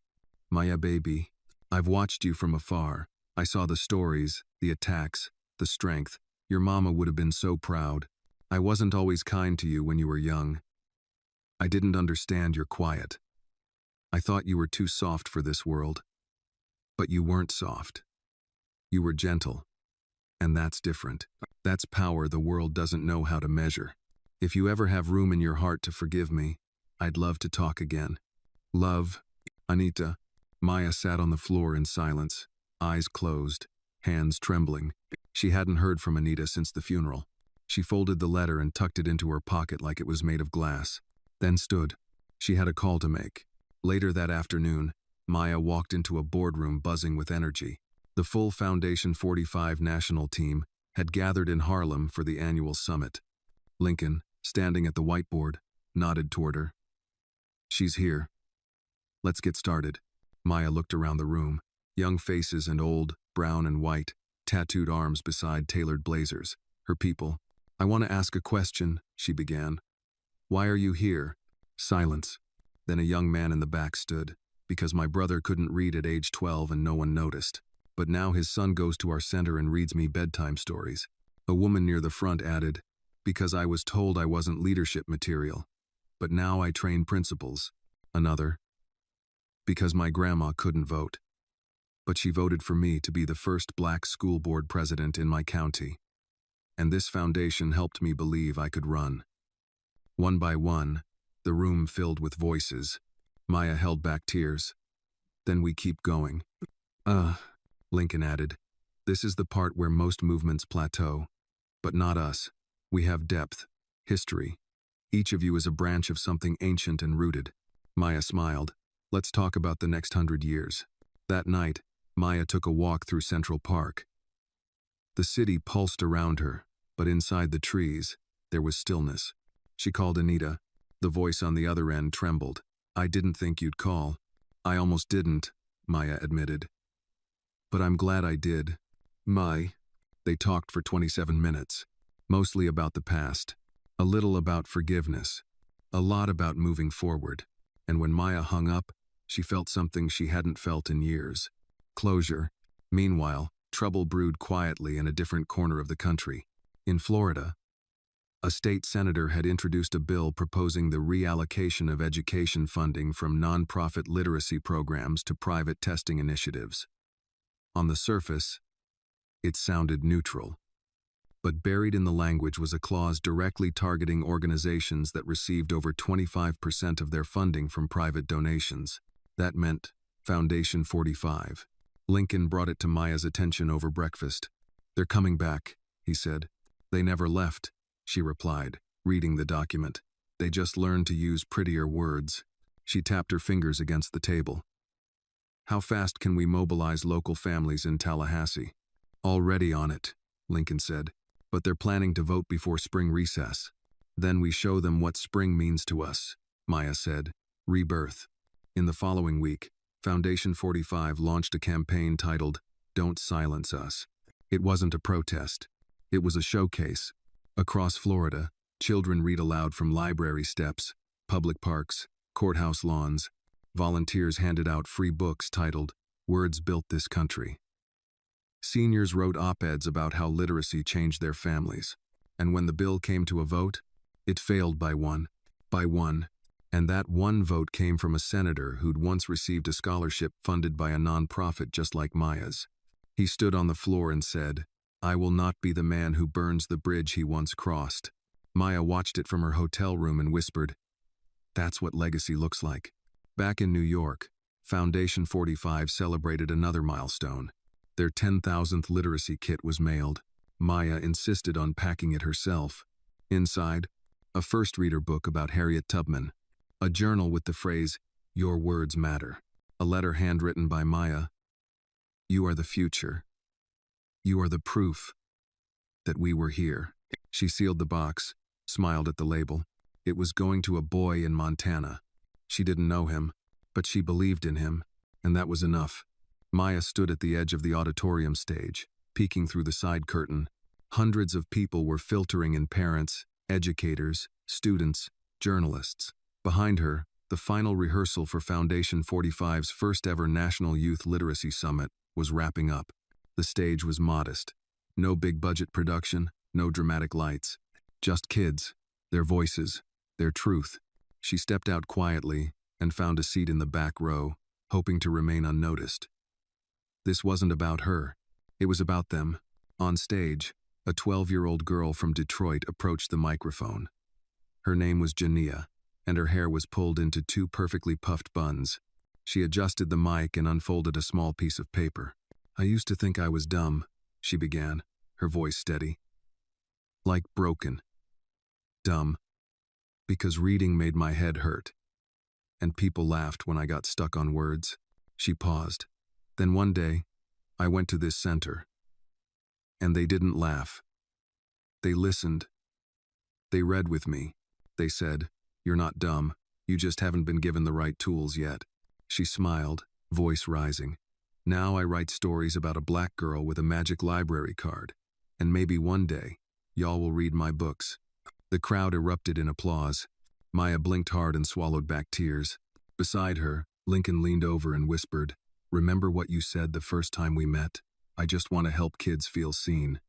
"Maya baby, I've watched you from afar. I saw the stories, the attacks, the strength. Your mama would have been so proud. I wasn't always kind to you when you were young. I didn't understand your quiet. I thought you were too soft for this world. But you weren't soft. You were gentle. And that's different. That's power the world doesn't know how to measure. If you ever have room in your heart to forgive me, I'd love to talk again. Love, Anita." Maya sat on the floor in silence, eyes closed, hands trembling. She hadn't heard from Anita since the funeral. She folded the letter and tucked it into her pocket like it was made of glass, then stood. She had a call to make. Later that afternoon, Maya walked into a boardroom buzzing with energy. The full Foundation 45 national team had gathered in Harlem for the annual summit. Lincoln, standing at the whiteboard, nodded toward her. "She's here. Let's get started." Maya looked around the room. Young faces and old, brown and white, tattooed arms beside tailored blazers. Her people. "I want to ask a question," she began. "Why are you here?" Silence. Then a young man in the back stood. "Because my brother couldn't read at age 12 and no one noticed. But now his son goes to our center and reads me bedtime stories." A woman near the front added, "Because I was told I wasn't leadership material. But now I train principals." Another, "Because my grandma couldn't vote. But she voted for me to be the first black school board president in my county. And this foundation helped me believe I could run." One by one, the room filled with voices. Maya held back tears. "Then we keep going." Lincoln added, "This is the part where most movements plateau. But not us. We have depth, history. Each of you is a branch of something ancient and rooted." Maya smiled. "Let's talk about the next 100 years. That night, Maya took a walk through Central Park. The city pulsed around her, but inside the trees, there was stillness. She called Anita. The voice on the other end trembled. "I didn't think you'd call." "I almost didn't," Maya admitted. "But I'm glad I did." They talked for 27 minutes, mostly about the past, a little about forgiveness, a lot about moving forward. And when Maya hung up, she felt something she hadn't felt in years. Closure. Meanwhile, trouble brewed quietly in a different corner of the country. In Florida, a state senator had introduced a bill proposing the reallocation of education funding from nonprofit literacy programs to private testing initiatives. On the surface, it sounded neutral. But buried in the language was a clause directly targeting organizations that received over 25% of their funding from private donations. That meant Foundation 45. Lincoln brought it to Maya's attention over breakfast. "They're coming back," he said. "They never left," she replied, reading the document. "They just learned to use prettier words." She tapped her fingers against the table. "How fast can we mobilize local families in Tallahassee?" "Already on it," Lincoln said. "But they're planning to vote before spring recess. Then we show them what spring means to us," Maya said. "Rebirth." In the following week, Foundation 45 launched a campaign titled, "Don't Silence Us." It wasn't a protest. It was a showcase. Across Florida, children read aloud from library steps, public parks, courthouse lawns. Volunteers handed out free books titled, "Words Built This Country." Seniors wrote op-eds about how literacy changed their families. And when the bill came to a vote, it failed by one. And that one vote came from a senator who'd once received a scholarship funded by a nonprofit just like Maya's. He stood on the floor and said, "I will not be the man who burns the bridge he once crossed." Maya watched it from her hotel room and whispered, "That's what legacy looks like." Back in New York, Foundation 45 celebrated another milestone. Their 10,000th literacy kit was mailed. Maya insisted on packing it herself. Inside, a first reader book about Harriet Tubman, a journal with the phrase, "Your words matter," a letter handwritten by Maya. "You are the future. You are the proof that we were here." She sealed the box, smiled at the label. It was going to a boy in Montana. She didn't know him, but she believed in him, and that was enough. Maya stood at the edge of the auditorium stage, peeking through the side curtain. Hundreds of people were filtering in: parents, educators, students, journalists. Behind her, the final rehearsal for Foundation 45's first-ever National Youth Literacy Summit was wrapping up. The stage was modest. No big-budget production, no dramatic lights. Just kids, their voices, their truth. She stepped out quietly and found a seat in the back row, hoping to remain unnoticed. This wasn't about her. It was about them. On stage, a 12-year-old girl from Detroit approached the microphone. Her name was Jania, and her hair was pulled into two perfectly puffed buns. She adjusted the mic and unfolded a small piece of paper. "I used to think I was dumb," she began, her voice steady. "Like broken. Dumb. Because reading made my head hurt. And people laughed when I got stuck on words." She paused. "Then one day, I went to this center. And they didn't laugh. They listened. They read with me. They said, 'You're not dumb. You just haven't been given the right tools yet.'" She smiled, voice rising. "Now I write stories about a black girl with a magic library card. And maybe one day, y'all will read my books." The crowd erupted in applause. Maya blinked hard and swallowed back tears. Beside her, Lincoln leaned over and whispered, "Remember what you said the first time we met? I just want to help kids feel seen."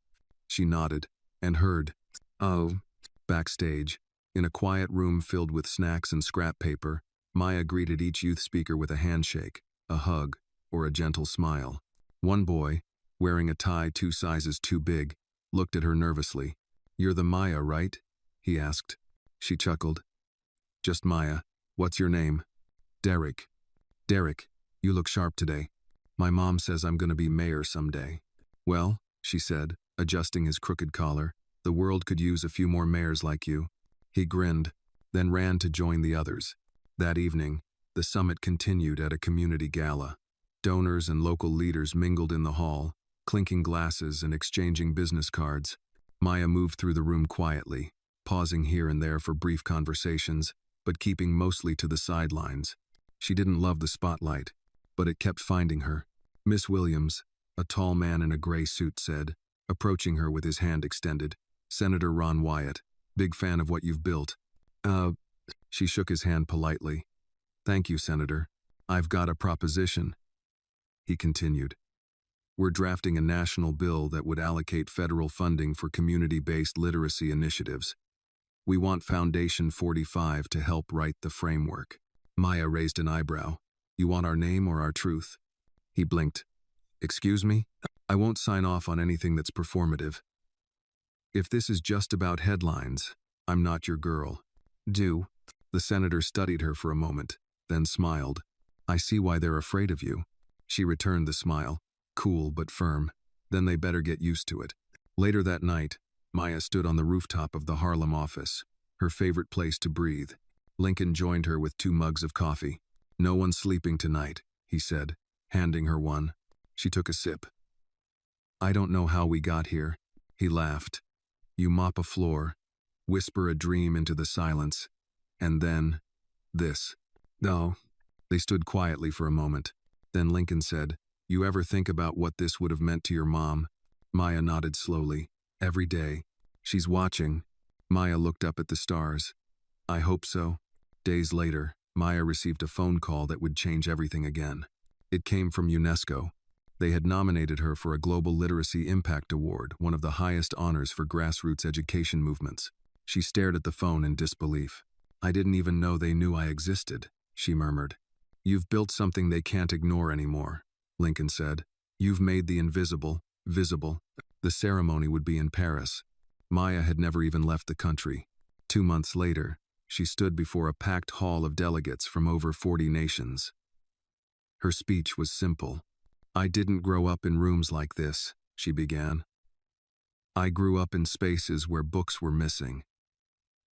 She nodded and heard. "Oh." Backstage, in a quiet room filled with snacks and scrap paper, Maya greeted each youth speaker with a handshake, a hug, or a gentle smile. One boy, wearing a tie 2 sizes too big, looked at her nervously. "You're the Maya, right?" he asked. She chuckled. "Just Maya. What's your name?" "Derek." "Derek, you look sharp today. My mom says I'm gonna be mayor someday." "Well," she said, adjusting his crooked collar, "the world could use a few more mayors like you." He grinned, then ran to join the others. That evening, the summit continued at a community gala. Donors and local leaders mingled in the hall, clinking glasses and exchanging business cards. Maya moved through the room quietly, pausing here and there for brief conversations, but keeping mostly to the sidelines. She didn't love the spotlight, but it kept finding her. "Miss Williams," a tall man in a gray suit said, approaching her with his hand extended. "Senator Ron Wyatt. Big fan of what you've built." She shook his hand politely. "Thank you, Senator. I've got a proposition," he continued. We're drafting a national bill that would allocate federal funding for community-based literacy initiatives. We want Foundation 45 to help write the framework. Maya raised an eyebrow. You want our name or our truth? He blinked. Excuse me? I won't sign off on anything that's performative. If this is just about headlines, I'm not your girl. Do. The senator studied her for a moment, then smiled. I see why they're afraid of you. She returned the smile, cool but firm. Then they better get used to it. Later that night, Maya stood on the rooftop of the Harlem office, her favorite place to breathe. Lincoln joined her with 2 mugs of coffee. No one's sleeping tonight, he said, handing her one. She took a sip. I don't know how we got here, he laughed. You mop a floor, whisper a dream into the silence, and then, this. No. They stood quietly for a moment. Then Lincoln said, You ever think about what this would have meant to your mom? Maya nodded slowly. Every day. She's watching. Maya looked up at the stars. I hope so. Days later, Maya received a phone call that would change everything again. It came from UNESCO. They had nominated her for a Global Literacy Impact Award, one of the highest honors for grassroots education movements. She stared at the phone in disbelief. I didn't even know they knew I existed, she murmured. You've built something they can't ignore anymore, Lincoln said. You've made the invisible, visible. The ceremony would be in Paris. Maya had never even left the country. 2 months later, she stood before a packed hall of delegates from over 40 nations. Her speech was simple. I didn't grow up in rooms like this, she began. I grew up in spaces where books were missing,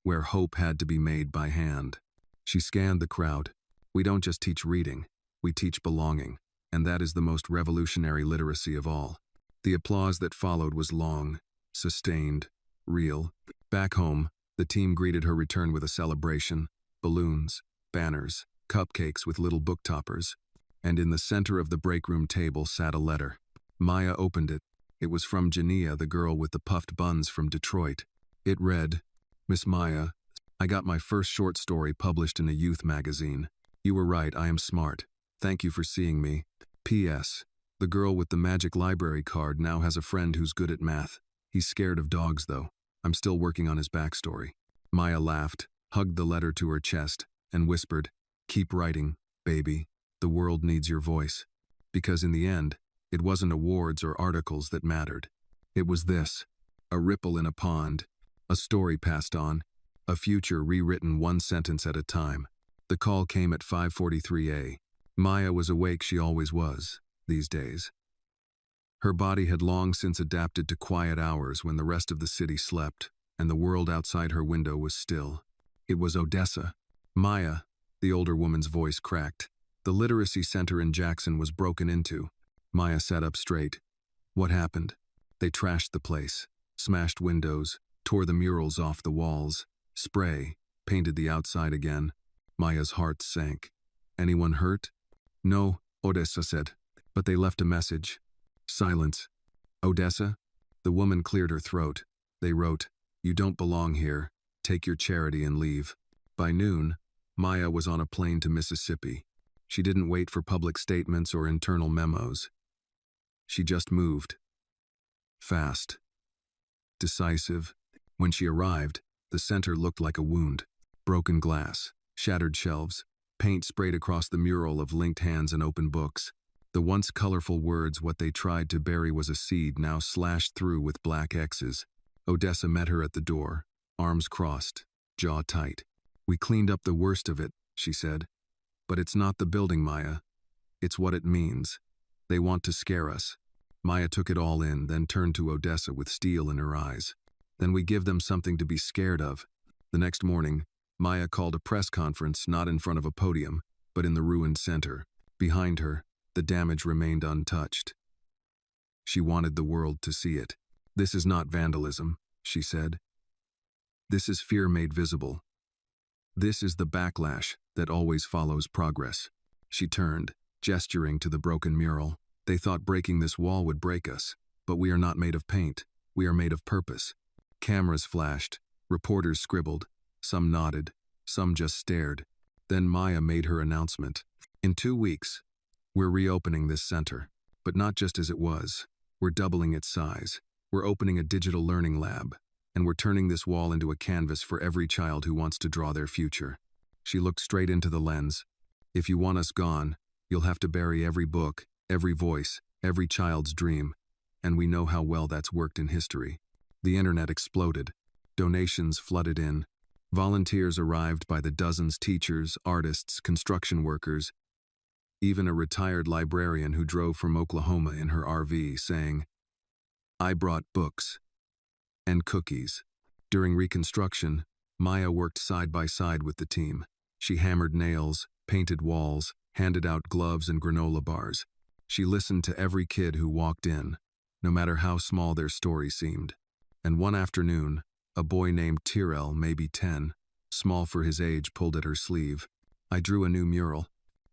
where hope had to be made by hand. She scanned the crowd. We don't just teach reading, we teach belonging, and that is the most revolutionary literacy of all. The applause that followed was long, sustained, real. Back home, the team greeted her return with a celebration, balloons, banners, cupcakes with little book toppers. And in the center of the break room table sat a letter. Maya opened it. It was from Jania, the girl with the puffed buns from Detroit. It read, Miss Maya, I got my first short story published in a youth magazine. You were right, I am smart. Thank you for seeing me. P.S. The girl with the magic library card now has a friend who's good at math. He's scared of dogs, though. I'm still working on his backstory. Maya laughed, hugged the letter to her chest, and whispered, Keep writing, baby. The world needs your voice. Because in the end, it wasn't awards or articles that mattered. It was this, a ripple in a pond, a story passed on, a future rewritten 1 sentence at a time. The call came at 5:43 a.m. Maya was awake, she always was, these days. Her body had long since adapted to quiet hours when the rest of the city slept, and the world outside her window was still. It was Odessa. Maya, the older woman's voice cracked. The literacy center in Jackson was broken into. Maya sat up straight. What happened? They trashed the place, smashed windows, tore the murals off the walls, painted the outside again. Maya's heart sank. Anyone hurt? No, Odessa said, but they left a message. Silence. Odessa? The woman cleared her throat. They wrote, You don't belong here. Take your charity and leave. By noon, Maya was on a plane to Mississippi. She didn't wait for public statements or internal memos. She just moved. Fast. Decisive. When she arrived, the center looked like a wound. Broken glass, shattered shelves, paint sprayed across the mural of linked hands and open books. The once colorful words what they tried to bury was a seed now slashed through with black X's. Odessa met her at the door, arms crossed, jaw tight. We cleaned up the worst of it, she said. But it's not the building, Maya. It's what it means. They want to scare us. Maya took it all in, then turned to Odessa with steel in her eyes. Then we give them something to be scared of. The next morning, Maya called a press conference not in front of a podium, but in the ruined center. Behind her, the damage remained untouched. She wanted the world to see it. This is not vandalism, she said. This is fear made visible. This is the backlash that always follows progress. She turned, gesturing to the broken mural. They thought breaking this wall would break us, but we are not made of paint. We are made of purpose. Cameras flashed, reporters scribbled, some nodded, some just stared. Then Maya made her announcement. In 2 weeks, we're reopening this center. But not just as it was. We're doubling its size. We're opening a digital learning lab. And we're turning this wall into a canvas for every child who wants to draw their future. She looked straight into the lens. If you want us gone, you'll have to bury every book, every voice, every child's dream. And we know how well that's worked in history. The internet exploded. Donations flooded in. Volunteers arrived by the dozens, teachers, artists, construction workers, even a retired librarian who drove from Oklahoma in her RV saying, "I brought books and cookies." During reconstruction, Maya worked side by side with the team. She hammered nails, painted walls, handed out gloves and granola bars. She listened to every kid who walked in, no matter how small their story seemed. And one afternoon, a boy named Tyrell, maybe 10, small for his age, pulled at her sleeve. "I drew a new mural."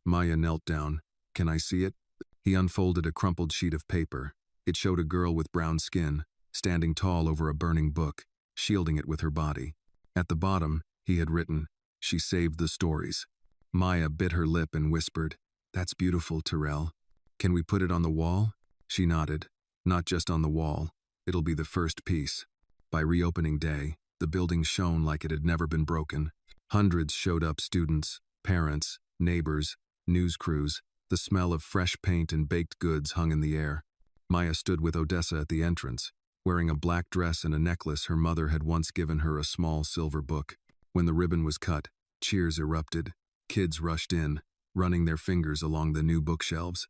Maya knelt down. "Can I see it?" He unfolded a crumpled sheet of paper. It showed a girl with brown skin, standing tall over a burning book, shielding it with her body. At the bottom, he had written, "She saved the stories." Maya bit her lip and whispered, "That's beautiful, Tyrell. Can we put it on the wall?" She nodded. "Not just on the wall. It'll be the first piece." By reopening day, the building shone like it had never been broken. Hundreds showed up: students, parents, neighbors, news crews. The smell of fresh paint and baked goods hung in the air. Maya stood with Odessa at the entrance, wearing a black dress and a necklace her mother had once given her, a small silver book. When the ribbon was cut, cheers erupted. Kids rushed in, running their fingers along the new bookshelves.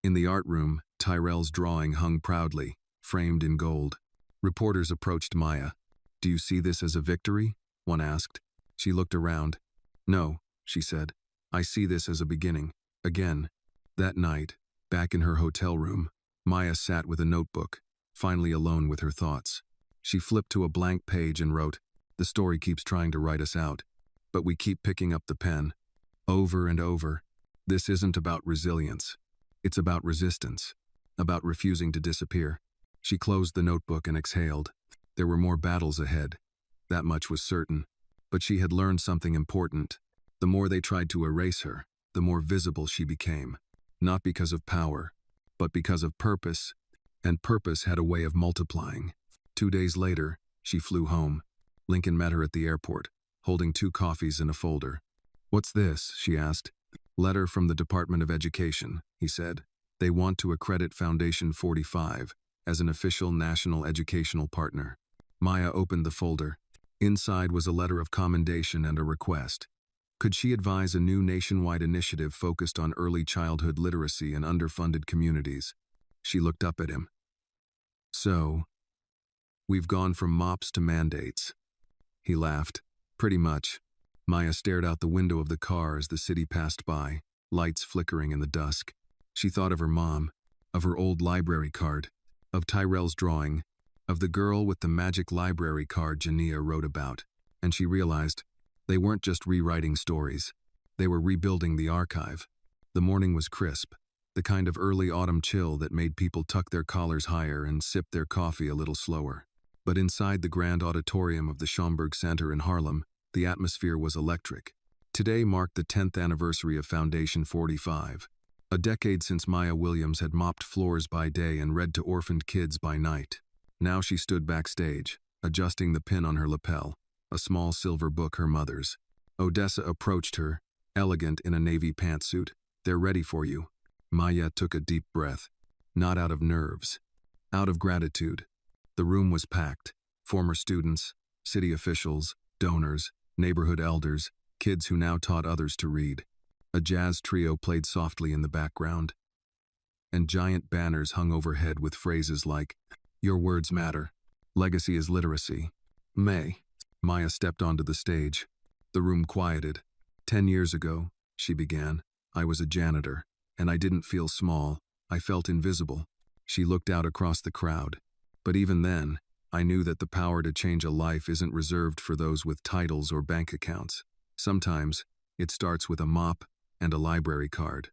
In the art room, Tyrell's drawing hung proudly, framed in gold. Reporters approached Maya. "Do you see this as a victory?" one asked. She looked around. "No," she said. "I see this as a beginning." Again. That night, back in her hotel room, Maya sat with a notebook, finally alone with her thoughts. She flipped to a blank page and wrote, "The story keeps trying to write us out, but we keep picking up the pen." Over and over. This isn't about resilience. It's about resistance, about refusing to disappear. She closed the notebook and exhaled. There were more battles ahead. That much was certain. But she had learned something important. The more they tried to erase her, the more visible she became. Not because of power, but because of purpose. And purpose had a way of multiplying. 2 days later, she flew home. Lincoln met her at the airport, holding 2 coffees and a folder. "What's this?" she asked. "Letter from the Department of Education," he said. "They want to accredit Foundation 45 as an official national educational partner." Maya opened the folder. Inside was a letter of commendation and a request. Could she advise a new nationwide initiative focused on early childhood literacy in underfunded communities? She looked up at him. "So, we've gone from mops to mandates." He laughed. "Pretty much." Maya stared out the window of the car as the city passed by, lights flickering in the dusk. She thought of her mom, of her old library card, of Tyrell's drawing, of the girl with the magic library card Janitor wrote about, and she realized they weren't just rewriting stories. They were rebuilding the archive. The morning was crisp, the kind of early autumn chill that made people tuck their collars higher and sip their coffee a little slower. But inside the grand auditorium of the Schomburg Center in Harlem, the atmosphere was electric. Today marked the 10th anniversary of Foundation 45, a decade since Maya Williams had mopped floors by day and read to orphaned kids by night. Now she stood backstage, adjusting the pin on her lapel, a small silver book her mother's. Odessa approached her, elegant in a navy pantsuit. "They're ready for you." Maya took a deep breath, not out of nerves, out of gratitude. The room was packed. Former students, city officials, donors, neighborhood elders, kids who now taught others to read. A jazz trio played softly in the background, and giant banners hung overhead with phrases like, "Your words matter. Legacy is literacy." Maya stepped onto the stage. The room quieted. 10 years ago, she began, I was a janitor, and I didn't feel small. I felt invisible. She looked out across the crowd. But even then, I knew that the power to change a life isn't reserved for those with titles or bank accounts. Sometimes, it starts with a mop and a library card.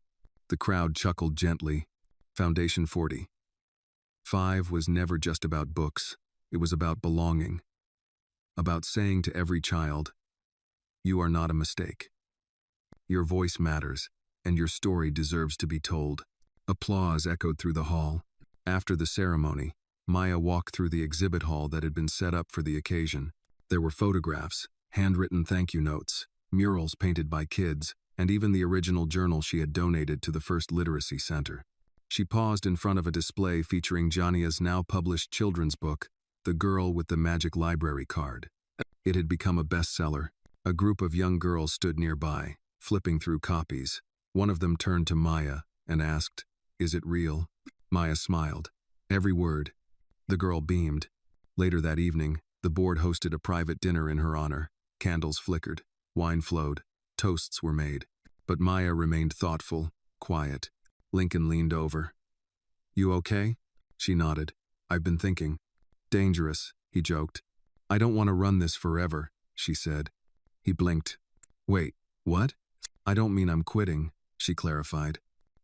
The crowd chuckled gently. Foundation 45 was never just about books. It was about belonging. About saying to every child, you are not a mistake. Your voice matters, and your story deserves to be told. Applause echoed through the hall. After the ceremony, Maya walked through the exhibit hall that had been set up for the occasion. There were photographs, handwritten thank you notes, murals painted by kids, and even the original journal she had donated to the first literacy center. She paused in front of a display featuring Jania's now-published children's book, The Girl with the Magic Library Card. It had become a bestseller. A group of young girls stood nearby, flipping through copies. One of them turned to Maya and asked, "Is it real?" Maya smiled. "Every word." The girl beamed. Later that evening, the board hosted a private dinner in her honor. Candles flickered, wine flowed, toasts were made. But Maya remained thoughtful, quiet. Lincoln leaned over. "You okay?" She nodded. "I've been thinking." "Dangerous," he joked. "I don't want to run this forever," she said. He blinked. "Wait, what?" "I don't mean I'm quitting," she clarified.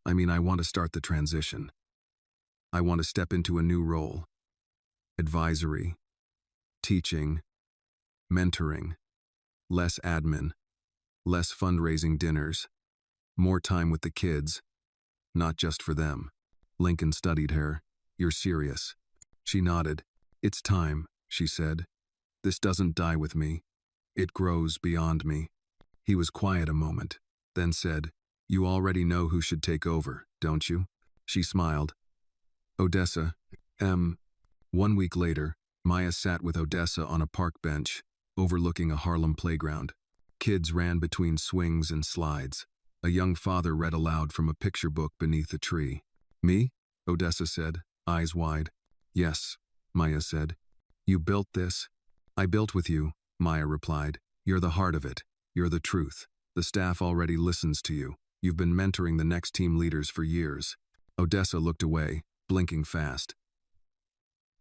"I mean I want to start the transition. I want to step into a new role. Advisory, teaching, mentoring, less admin, less fundraising dinners, more time with the kids, not just for them." Lincoln studied her. "You're serious?" She nodded. "It's time," she said. "This doesn't die with me. It grows beyond me." He was quiet a moment, then said, "You already know who should take over, don't you?" She smiled. "Odessa, 1 week later, Maya sat with Odessa on a park bench, overlooking a Harlem playground. Kids ran between swings and slides. A young father read aloud from a picture book beneath a tree. "Me?" Odessa said, eyes wide. "Yes," Maya said. "You built this?" "I built with you," Maya replied. "You're the heart of it. You're the truth. The staff already listens to you. You've been mentoring the next team leaders for years." Odessa looked away, blinking fast.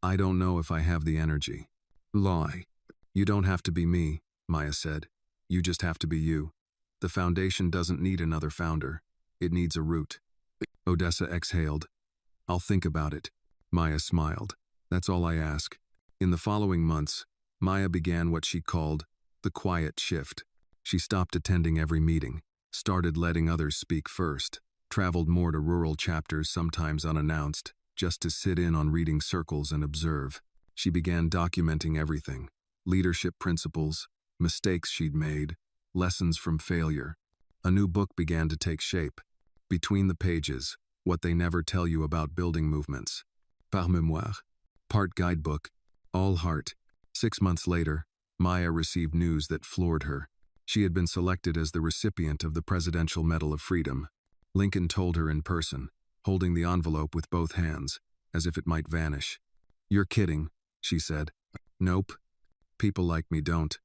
"I don't know if I have the energy." "Lie." "You don't have to be me," Maya said. "You just have to be you. The foundation doesn't need another founder. It needs a root." Odessa exhaled. "I'll think about it." Maya smiled. "That's all I ask." In the following months, Maya began what she called the quiet shift. She stopped attending every meeting, started letting others speak first, traveled more to rural chapters, sometimes unannounced, just to sit in on reading circles and observe. She began documenting everything: leadership principles, mistakes she'd made, lessons from failure. A new book began to take shape. Between the pages, What They Never Tell You About Building Movements. Par mémoire. Part guidebook. All heart. 6 months later, Maya received news that floored her. She had been selected as the recipient of the Presidential Medal of Freedom. Lincoln told her in person, holding the envelope with both hands, as if it might vanish. "You're kidding," she said. "Nope. People like me don't."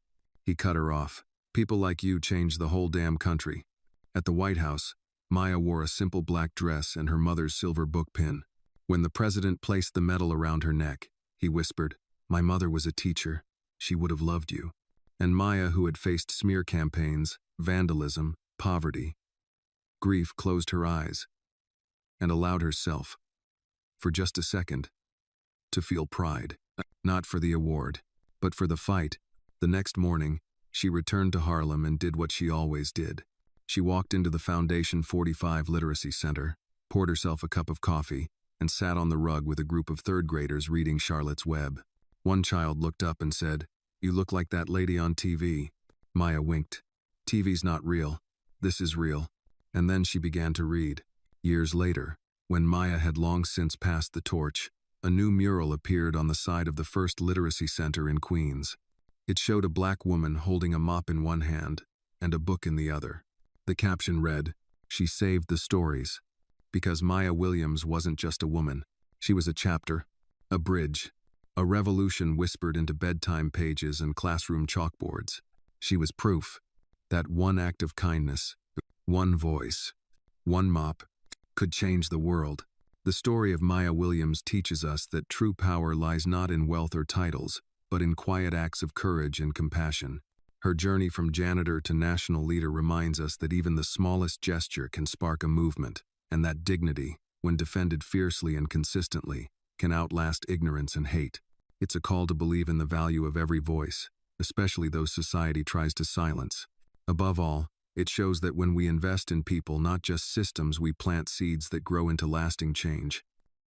He cut her off. "People like you change the whole damn country." At the White House, Maya wore a simple black dress and her mother's silver book pin. When the president placed the medal around her neck, he whispered, "My mother was a teacher. She would have loved you." And Maya, who had faced smear campaigns, vandalism, poverty, grief, closed her eyes and allowed herself, for just a second, to feel pride. Not for the award, but for the fight. The next morning, she returned to Harlem and did what she always did. She walked into the Foundation 45 Literacy Center, poured herself a cup of coffee, and sat on the rug with a group of third graders reading Charlotte's Web. One child looked up and said, "You look like that lady on TV." Maya winked. "TV's not real. This is real." And then she began to read. Years later, when Maya had long since passed the torch, a new mural appeared on the side of the first literacy center in Queens. It showed a black woman holding a mop in one hand and a book in the other. The caption read, "She saved the stories." Because Maya Williams wasn't just a woman. She was a chapter, a bridge, a revolution whispered into bedtime pages and classroom chalkboards. She was proof that one act of kindness, one voice, one mop, could change the world. The story of Maya Williams teaches us that true power lies not in wealth or titles, but in quiet acts of courage and compassion. Her journey from janitor to national leader reminds us that even the smallest gesture can spark a movement, and that dignity, when defended fiercely and consistently, can outlast ignorance and hate. It's a call to believe in the value of every voice, especially those society tries to silence. Above all, It shows that when we invest in people, not just systems, we plant seeds that grow into lasting change.